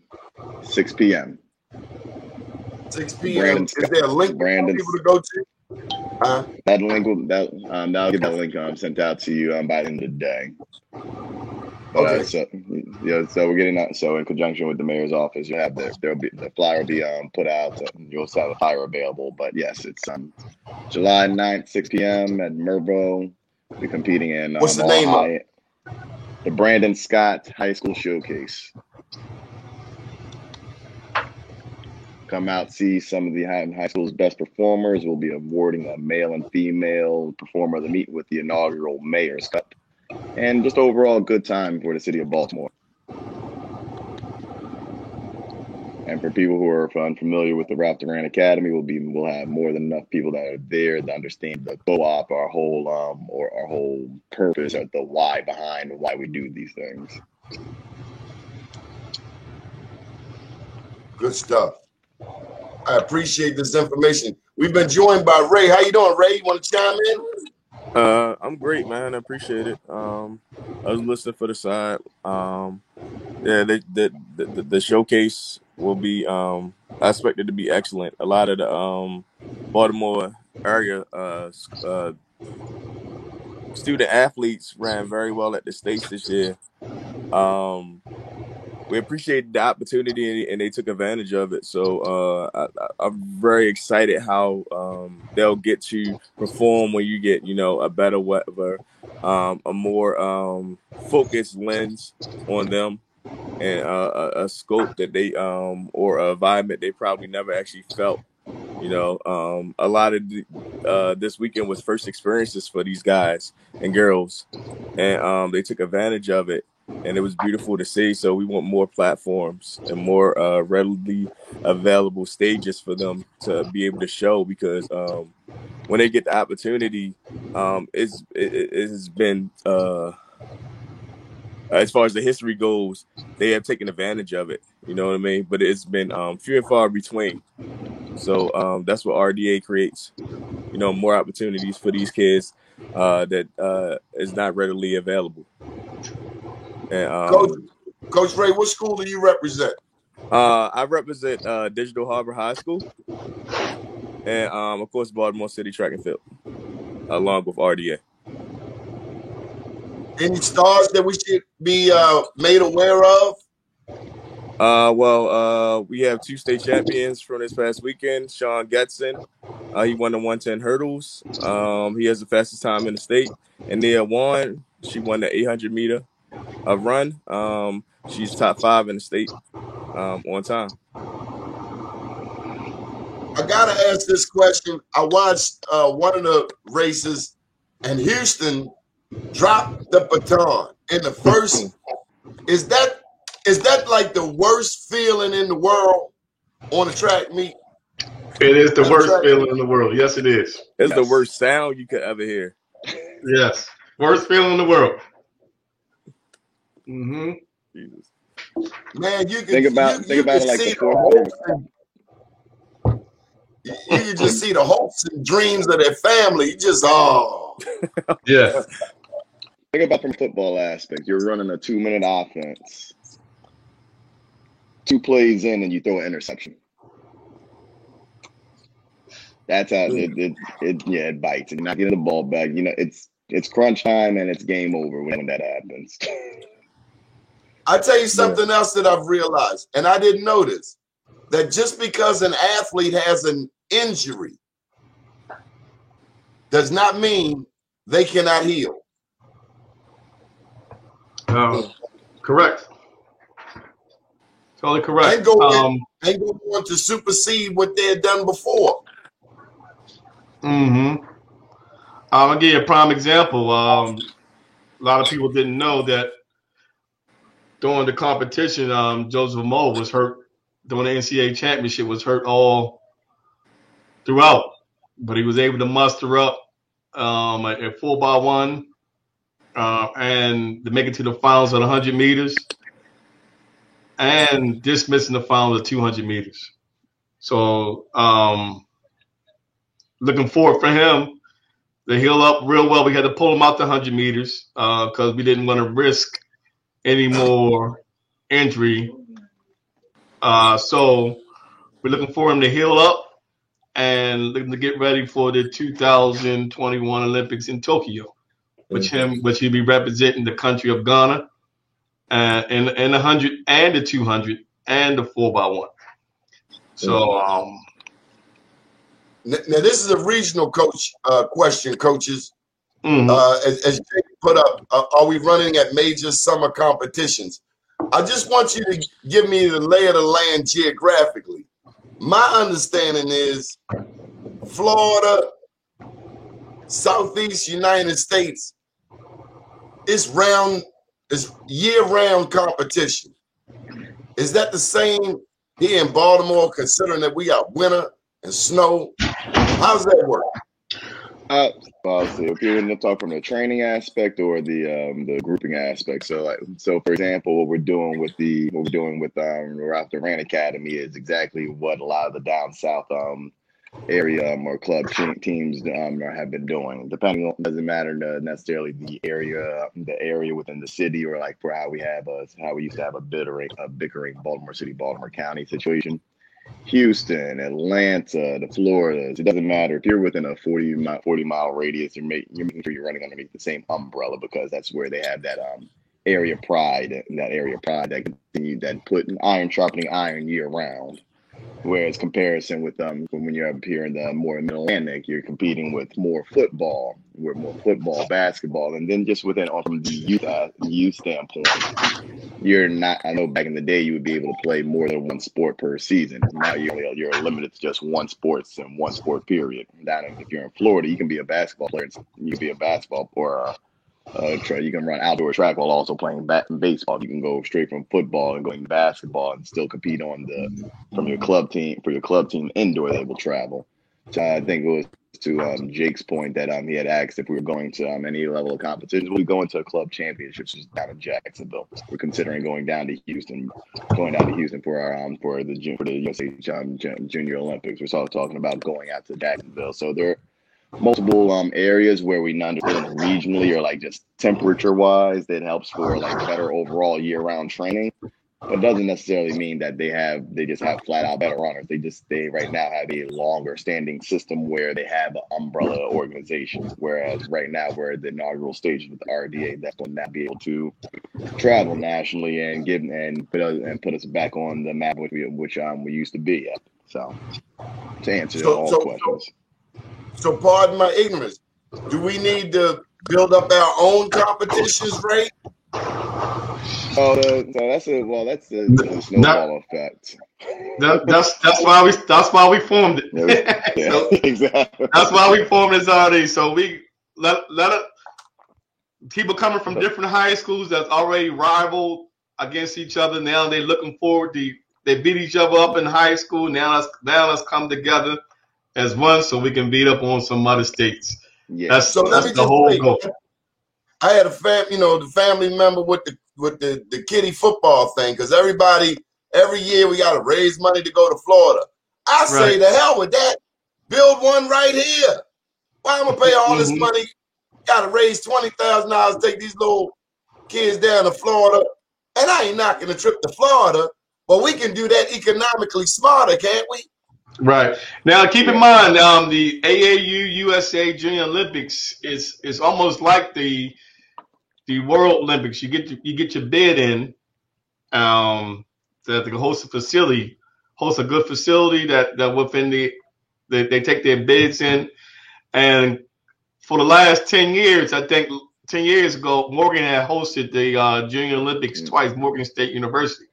6 p.m. 6 p.m. Is there a link for people to go to? That link I'll get that link sent out to you by the end of the day. Okay. So we're getting that. So in conjunction with the mayor's office, you have the flyer will be put out. You'll also have a flyer available. But yes, it's July 9th, 6 p.m. at Mervo. We're competing in what's the name of it? The Brandon Scott High School Showcase. Come out, see some of the high school's best performers. We'll be awarding a male and female performer of the meet with the inaugural Mayor's Cup. And just overall good time for the city of Baltimore. And for people who are unfamiliar with the Ralph Duran Academy, we'll have more than enough people that are there to understand the co-op, our whole purpose, or the why behind why we do these things. Good stuff. I appreciate this information. We've been joined by Ray. How you doing, Ray? You want to chime in? I'm great, man. I appreciate it. I was listening for the side. Yeah, the showcase will be. I expect it to be excellent. A lot of the Baltimore area student athletes ran very well at the States this year. We appreciate the opportunity and they took advantage of it. So I'm very excited how they'll get to perform when you get, a better weather, a more focused lens on them, and a scope that they or a environment they probably never actually felt. A lot of this weekend was first experiences for these guys and girls, and they took advantage of it. And it was beautiful to see. So we want more platforms and more readily available stages for them to be able to show, because when they get the opportunity, it has been, as far as the history goes, they have taken advantage of it. You know what I mean? But it's been few and far between. So that's what RDA creates, more opportunities for these kids that is not readily available. And, Coach Ray, what school do you represent? I represent Digital Harbor High School, and of course Baltimore City Track and Field, along with RDA. Any stars that we should be made aware of? We have 2 state champions from this past weekend. Sean Getson, he won the 110 hurdles. He has the fastest time in the state. And Nia Warren, she won the 800 meter run. She's top 5 in the state on time. I gotta ask this question. I watched one of the races, and Houston dropped the baton in the first. Is that like the worst feeling in the world on a track meet? It is the worst feeling in the world. Yes, it is. It's the worst sound you could ever hear. Yes, worst feeling in the world. Mm-hmm. Jesus. Man, you can Think about it like the fourth. You can just see the hopes and dreams of their family. You just Yeah. Think about from football aspect. You're running a 2-minute offense. 2 plays in and you throw an interception. That's how it bites. And you're not getting the ball back. You know, it's crunch time and it's game over when that happens. I tell you something else that I've realized, and I didn't know this, that just because an athlete has an injury does not mean they cannot heal. Correct. Totally correct. Ain't going to supersede what they had done before. Mm-hmm. I'll give you a prime example. A lot of people didn't know that during the competition, Joseph Moe was hurt during the NCAA championship, was hurt all throughout, but he was able to muster up at 4x1 and to make it to the finals of the 100 meters and dismissing the finals of 200 meters. So looking forward for him to heal up real well. We had to pull him out the 100 meters because we didn't want to risk any more injury. So we're looking for him to heal up and looking to get ready for the 2021 Olympics in Tokyo, which he'll be representing the country of Ghana in the 100 and the 200 and the 4x1. So now this is a regional coach question, coaches. Mm-hmm. As Jake put up, are we running at major summer competitions? I just want you to give me the lay of the land geographically. My understanding is Florida, Southeast United States, is year-round competition. Is that the same here in Baltimore, considering that we got winter and snow? How's that work? Well, see, if you're going to talk from the training aspect or the grouping aspect, so for example, what we're doing with Ralph Duran Academy is exactly what a lot of the down south area or club teams have been doing. Depending on, doesn't matter necessarily the area within the city, or like for how we used to have a bickering Baltimore City, Baltimore County situation. Houston, Atlanta, the Floridas, it doesn't matter if you're within a 40-mile radius. You're making sure you're running underneath the same umbrella, because that's where they have that area pride that put iron sharpening iron year round. Whereas comparison with when you're up here in the more Mid-Atlantic, you're competing with more football, basketball, and then just within from the youth standpoint, you're not. I know back in the day you would be able to play more than one sport per season. Now you're limited to just one sport and one sport period. If you're in Florida, you can be a basketball player. You can be a basketball or you can run outdoor track while also playing baseball. You can go straight from football and going to basketball and still compete from your club team. For your club team indoor, they will travel. So I think it was to Jake's point that he had asked if we were going to any level of competition. We're going to a club championships down in Jacksonville. We're considering going down to Houston for the USA Junior Olympics. We're also talking about going out to Jacksonville. So there multiple areas where we understand regionally, or like just temperature wise, that helps for like better overall year-round training. But it doesn't necessarily mean that they just have flat out better runners. They right now have a longer standing system where they have an umbrella organization. Whereas right now we're at the inaugural stage with the RDA that's going to now be able to travel nationally and put us back on the map which we used to be at. So to answer all the questions. So pardon my ignorance. Do we need to build up our own competitions, Ray? So that's the snowball effect. That's why we formed it. Yeah, So exactly. that's why we formed this already. So we let it, people coming from different high schools that's already rivaled against each other. Now they're looking forward to they beat each other up in high school. Now let's come together as one so we can beat up on some other states. Yeah. That's the whole goal. I had a the family member with the kiddie football thing, because every year we got to raise money to go to Florida. I say the hell with that. Build one right here. Why am I pay all this money? Got to raise $20,000 to take these little kids down to Florida, and I ain't knocking a trip to Florida, but we can do that economically smarter, can't we? Right. Now, keep in mind, the AAU USA Junior Olympics is almost like the World Olympics. You get your bid in, that the host a good facility that within they take their bids in, and for the last 10 years, I think 10 years ago, Morgan had hosted the Junior Olympics twice. Morgan State University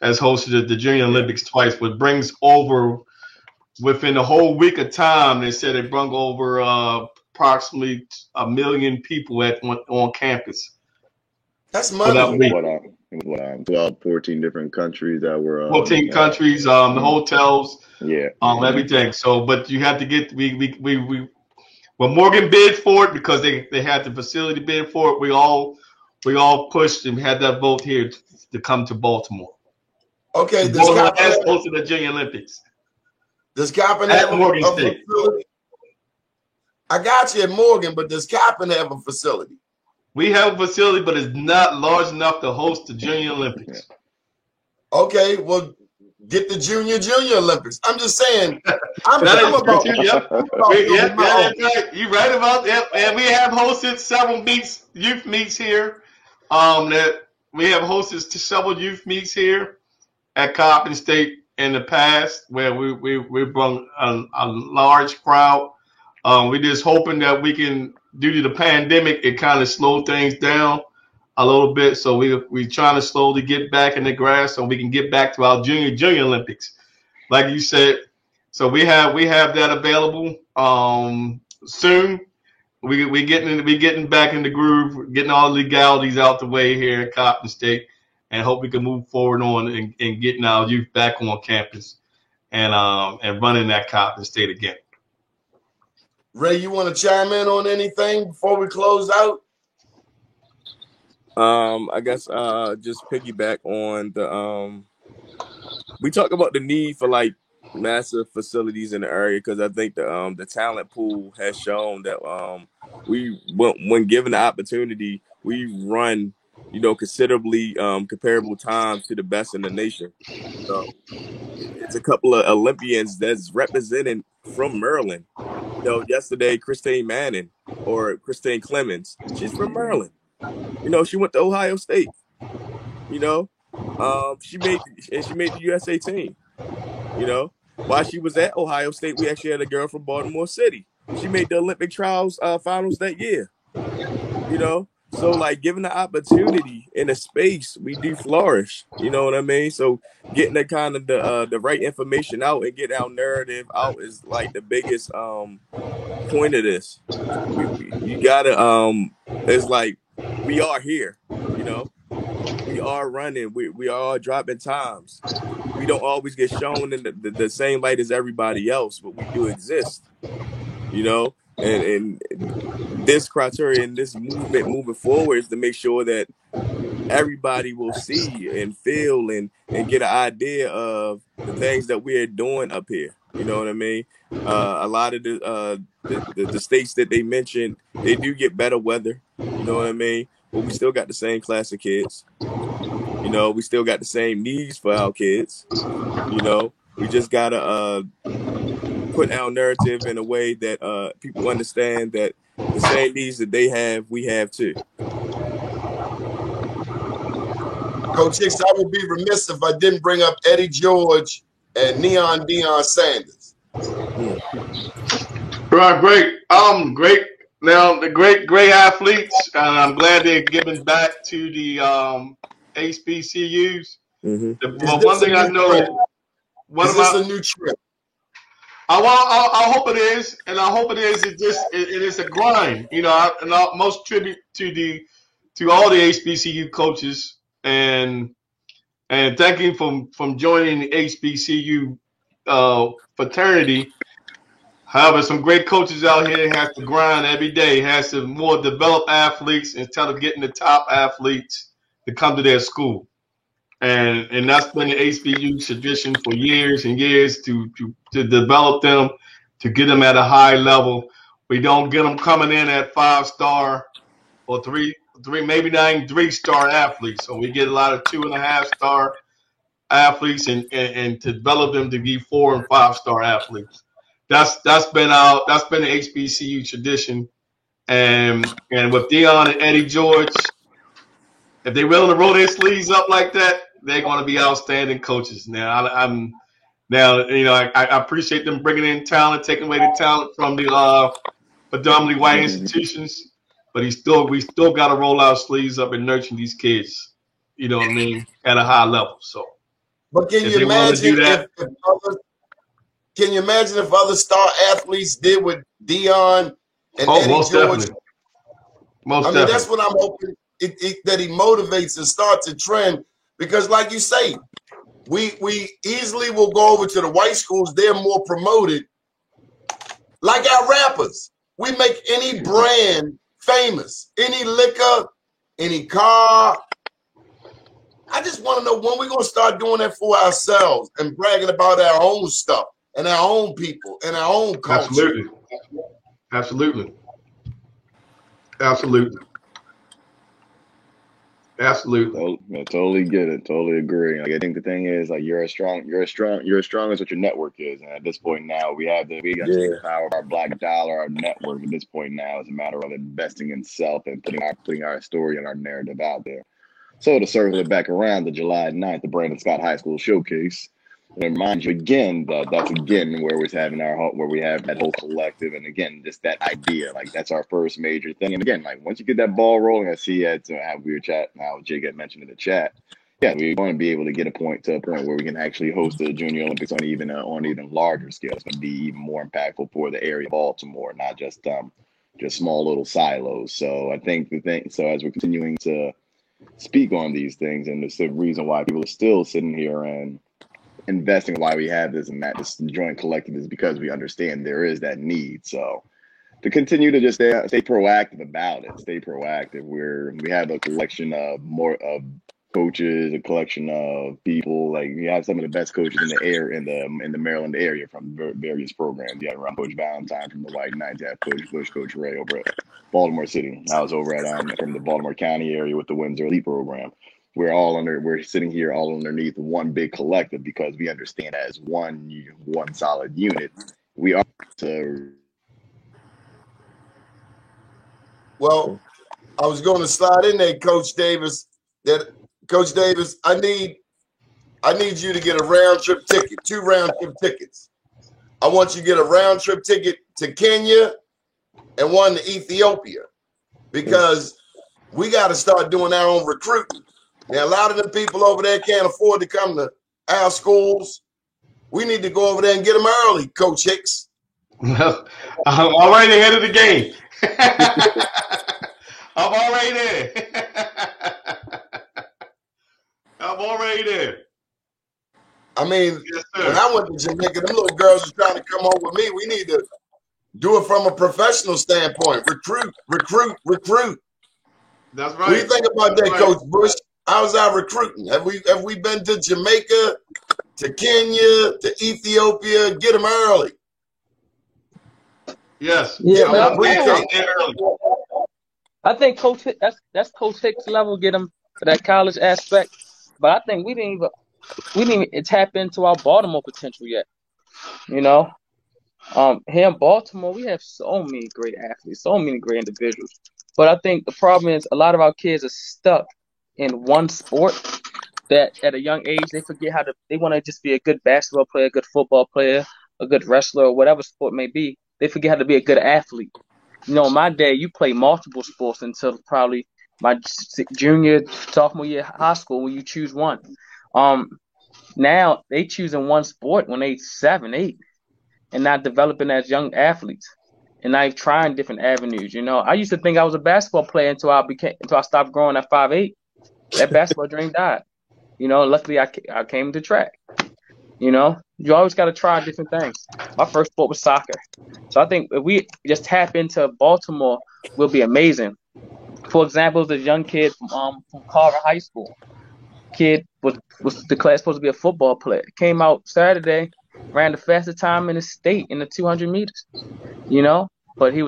has hosted the Junior Olympics twice, which brings over, within the whole week of time, they said it brought over approximately 1 million people on campus. That's money. 12, 14 different countries that were 14 countries, the hotels, everything. So, but you have to get when Morgan bid for it, because they had the facility bid for it. We all pushed and had that vote here to come to Baltimore. Okay, does Coppin go to the Junior Olympics? Does Coppin have Morgan a State facility? I got you at Morgan, but does Coppin have a facility? We have a facility, but it's not large enough to host the Junior Olympics. Okay, well, get the Junior Olympics. I'm just saying. You're right about that. And we have hosted several youth meets here. That we have hosted several youth meets here at Coppin State in the past, where we brought a large crowd. We're just hoping that we can, due to the pandemic, it kind of slowed things down a little bit. So we're trying to slowly get back in the grass so we can get back to our Junior Olympics, like you said. So we have that available soon. We getting back in the groove, getting all the legalities out the way here at Coppin State, and hope we can move forward on and getting our youth back on campus and running that Coppin State again. Ray, you want to chime in on anything before we close out? I guess just piggyback on the we talk about the need for like massive facilities in the area, because I think the talent pool has shown that when given the opportunity, we run considerably comparable times to the best in the nation. So it's a couple of Olympians that's representing from Maryland. Yesterday, Christine Manning or Christine Clemens, she's from Maryland. She went to Ohio State. She made the USA team. While she was at Ohio State, we actually had a girl from Baltimore City. She made the Olympic trials finals that year. So like given the opportunity in a space, we do flourish. You know what I mean? So getting the kind of the right information out and getting our narrative out is like the biggest point of this. You gotta it's like we are here. We are running. We are dropping times. We don't always get shown in the same light as everybody else, but we do exist. And this criteria and this movement moving forward is to make sure that everybody will see and feel and get an idea of the things that we're doing up here. You know what I mean? A lot of the states that they mentioned, they do get better weather. You know what I mean? But we still got the same class of kids. You know, we still got the same needs for our kids. You know, we just gotta put our narrative in a way that people understand that the same needs that they have, we have too. Coach Hicks, I would be remiss if I didn't bring up Eddie George and Neon Deion Sanders. Right, great. Now the great athletes, and I'm glad they're giving back to the HBCUs. But one thing I know, is this a new trend? I hope it is, and I hope it is. It is a grind, you know. And most tribute to all the HBCU coaches, and thank you from joining the HBCU fraternity. However, some great coaches out here have to grind every day, has to more develop athletes instead of getting the top athletes to come to their school. And that's been the HBCU tradition for years and years to develop them, to get them at a high level. We don't get them coming in at 5-star or three, maybe not even 3-star athletes. So we get a lot of 2.5-star athletes and to develop them to be 4 and 5-star athletes. That's been the HBCU tradition, and with Deion and Eddie George, if they're willing to roll their sleeves up like that, they're going to be outstanding coaches. Now I appreciate them bringing in talent, taking away the talent from the predominantly white institutions, but we still got to roll our sleeves up and nurture these kids. You know what I mean, at a high level. So, but can you imagine if other star athletes did what Deion and Eddie most George? Definitely. Definitely. That's what I'm hoping that he motivates and starts a trend, because, like you say, we easily will go over to the white schools. They're more promoted. Like our rappers, we make any brand famous, any liquor, any car. I just want to know when we're going to start doing that for ourselves and bragging about our own stuff and our own people and our own culture. Absolutely. I totally get it. Totally agree. Like, I think the thing is, like, you're as strong as what your network is. And at this point now, we got to take the power of our black dollar, our network. At this point now, it's a matter of investing in self and putting our story and our narrative out there. So to circle it back around to July 9th, the Brandon Scott High School Showcase, and remind you again that's again where we have that whole collective, and again just that idea, like that's our first major thing. And again, like once you get that ball rolling, I see how we were chatting, how Jake had mentioned in the chat. Yeah, we want to be able to get to a point where we can actually host the Junior Olympics on even larger scale. It's going to be even more impactful for the area of Baltimore, not just small little silos. So I think so as we're continuing to speak on these things, and it's the reason why people are still sitting here and investing, why we have this and that, this joint collective, is because we understand there is that need. So to continue to just stay proactive about it, stay proactive. We have a collection of coaches, a collection of people. Like we have some of the best coaches in the Maryland area from various programs. You have around Coach Valentine from the White Knights. You have Coach Bush, Coach Ray over at Baltimore City. I was over at from the Baltimore County area with the Windsor Elite program. We're sitting here all underneath one big collective because we understand as one solid unit. We are to. Well, I was going to slide in there, Coach Davis. Coach Davis, I need you to get a round trip ticket, 2 round trip tickets. I want you to get a round trip ticket to Kenya and 1 to Ethiopia, because we got to start doing our own recruiting. Now, a lot of the people over there can't afford to come to our schools. We need to go over there and get them early, Coach Hicks. Well, I'm already ahead of the game. I'm already there. I mean, yes, when I went to Jamaica, them little girls was trying to come home with me. We need to do it from a professional standpoint. Recruit. That's right. What do you think about that, right, Coach Bush? How's our recruiting? Have we been to Jamaica, to Kenya, to Ethiopia? Get them early. Yes. Yeah, I think Coach that's Coach Hicks level. Get them for that college aspect. But I think we didn't even tap into our Baltimore potential yet. You know, here in Baltimore, we have so many great athletes, so many great individuals. But I think the problem is a lot of our kids are stuck in one sport that at a young age they forget they want to just be a good basketball player, a good football player, a good wrestler, or whatever sport may be. They forget how to be a good athlete. You know, in my day, you play multiple sports until probably my junior, sophomore year of high school when you choose one. Now they choosing one sport when they 7, 8, and not developing as young athletes, and not trying different avenues. You know, I used to think I was a basketball player until I stopped growing at 5'8". That basketball dream died. You know, luckily I came to track. You know, you always got to try different things. My first sport was soccer. So I think if we just tap into Baltimore, we'll be amazing. For example, the young kid from Carver High School. Kid was declared supposed to be a football player. Came out Saturday, ran the fastest time in the state in the 200 meters. You know, but he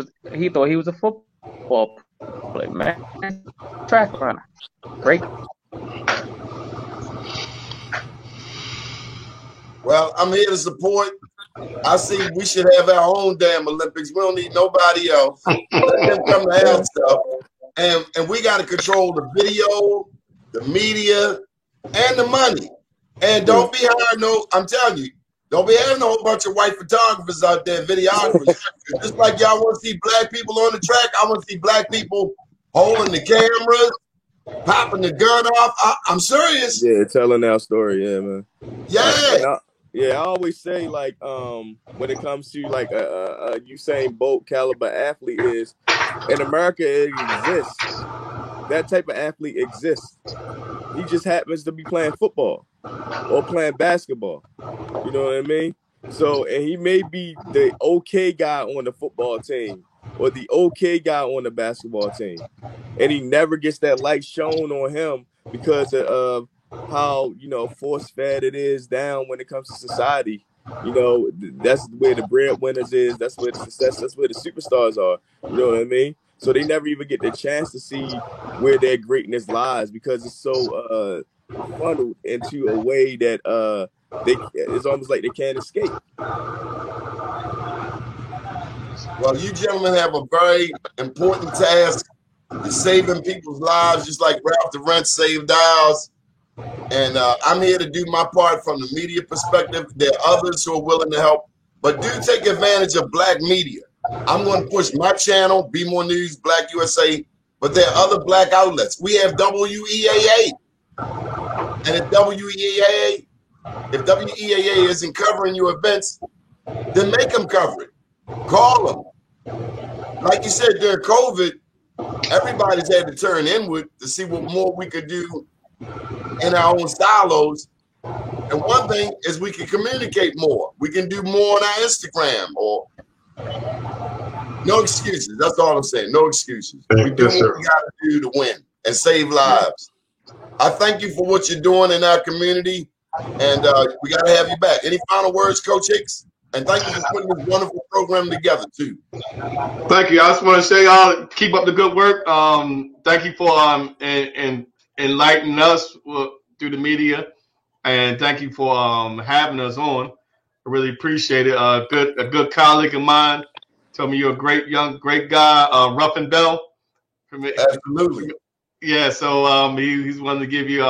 thought he was a football player, man. Track runner. Great. Well, I'm here to support. I see we should have our own damn Olympics. We don't need nobody else. Let them come to our stuff. And we got to control the video, the media, and the money. And don't be hiring I'm telling you, don't be having a whole bunch of white photographers out there, videographers. Just like y'all want to see black people on the track, I want to see black people holding the cameras, popping the gun off. I'm serious. Yeah, telling our story. Yeah, man. Yeah. I always say, like, when it comes to like a Usain Bolt caliber athlete, is in America it exists. That type of athlete exists. He just happens to be playing football or playing basketball. You know what I mean? So, and he may be the okay guy on the football team or the okay guy on the basketball team, and he never gets that light shown on him because of how, you know, force-fed it is down when it comes to society. You know, that's where the breadwinners is. That's where the success. That's where the superstars are. You know what I mean? So they never even get the chance to see where their greatness lies because it's so funneled into a way that it's almost like they can't escape. Well, you gentlemen have a very important task. You're saving people's lives, just like Ralph Durant saved ours. And I'm here to do my part from the media perspective. There are others who are willing to help, but do take advantage of black media. I'm going to push my channel, Be More News, Black USA, but there are other black outlets. We have WEAA. And if WEAA isn't covering your events, then make them cover it. Call them. Like you said, during COVID, everybody's had to turn inward to see what more we could do in our own silos. And one thing is we can communicate more. We can do more on our Instagram or no excuses. That's all I'm saying. No excuses. We do what we got to do to win and save lives. I thank you for what you're doing in our community, and we got to have you back. Any final words, Coach Hicks? And thank you for putting this wonderful program together, too. Thank you. I just want to say, y'all, keep up the good work. Thank you for enlightening us through the media, and thank you for having us on. I really appreciate it. A good colleague of mine told me you're a great guy, Ruffin Bell. Absolutely. Yeah, so he's wanted to give you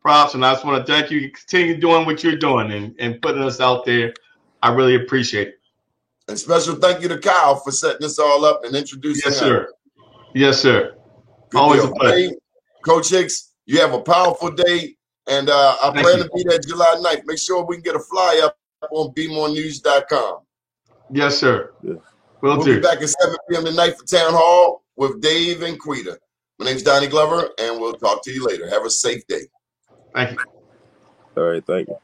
props, and I just want to thank you. Continue doing what you're doing and putting us out there. I really appreciate it. And special thank you to Kyle for setting this all up and introducing us. Yes, sir. Yes, sir. Good Always deal. a pleasure. Hey, Coach Hicks, you have a powerful day, and I plan to be there July 9th. Make sure we can get a fly up on BeMoreNews.com. Yes, sir. Yeah. We'll be back at 7 p.m. tonight for Town Hall with Dave and Quita. My name's Donnie Glover, and we'll talk to you later. Have a safe day. Thank you. All right, thank you.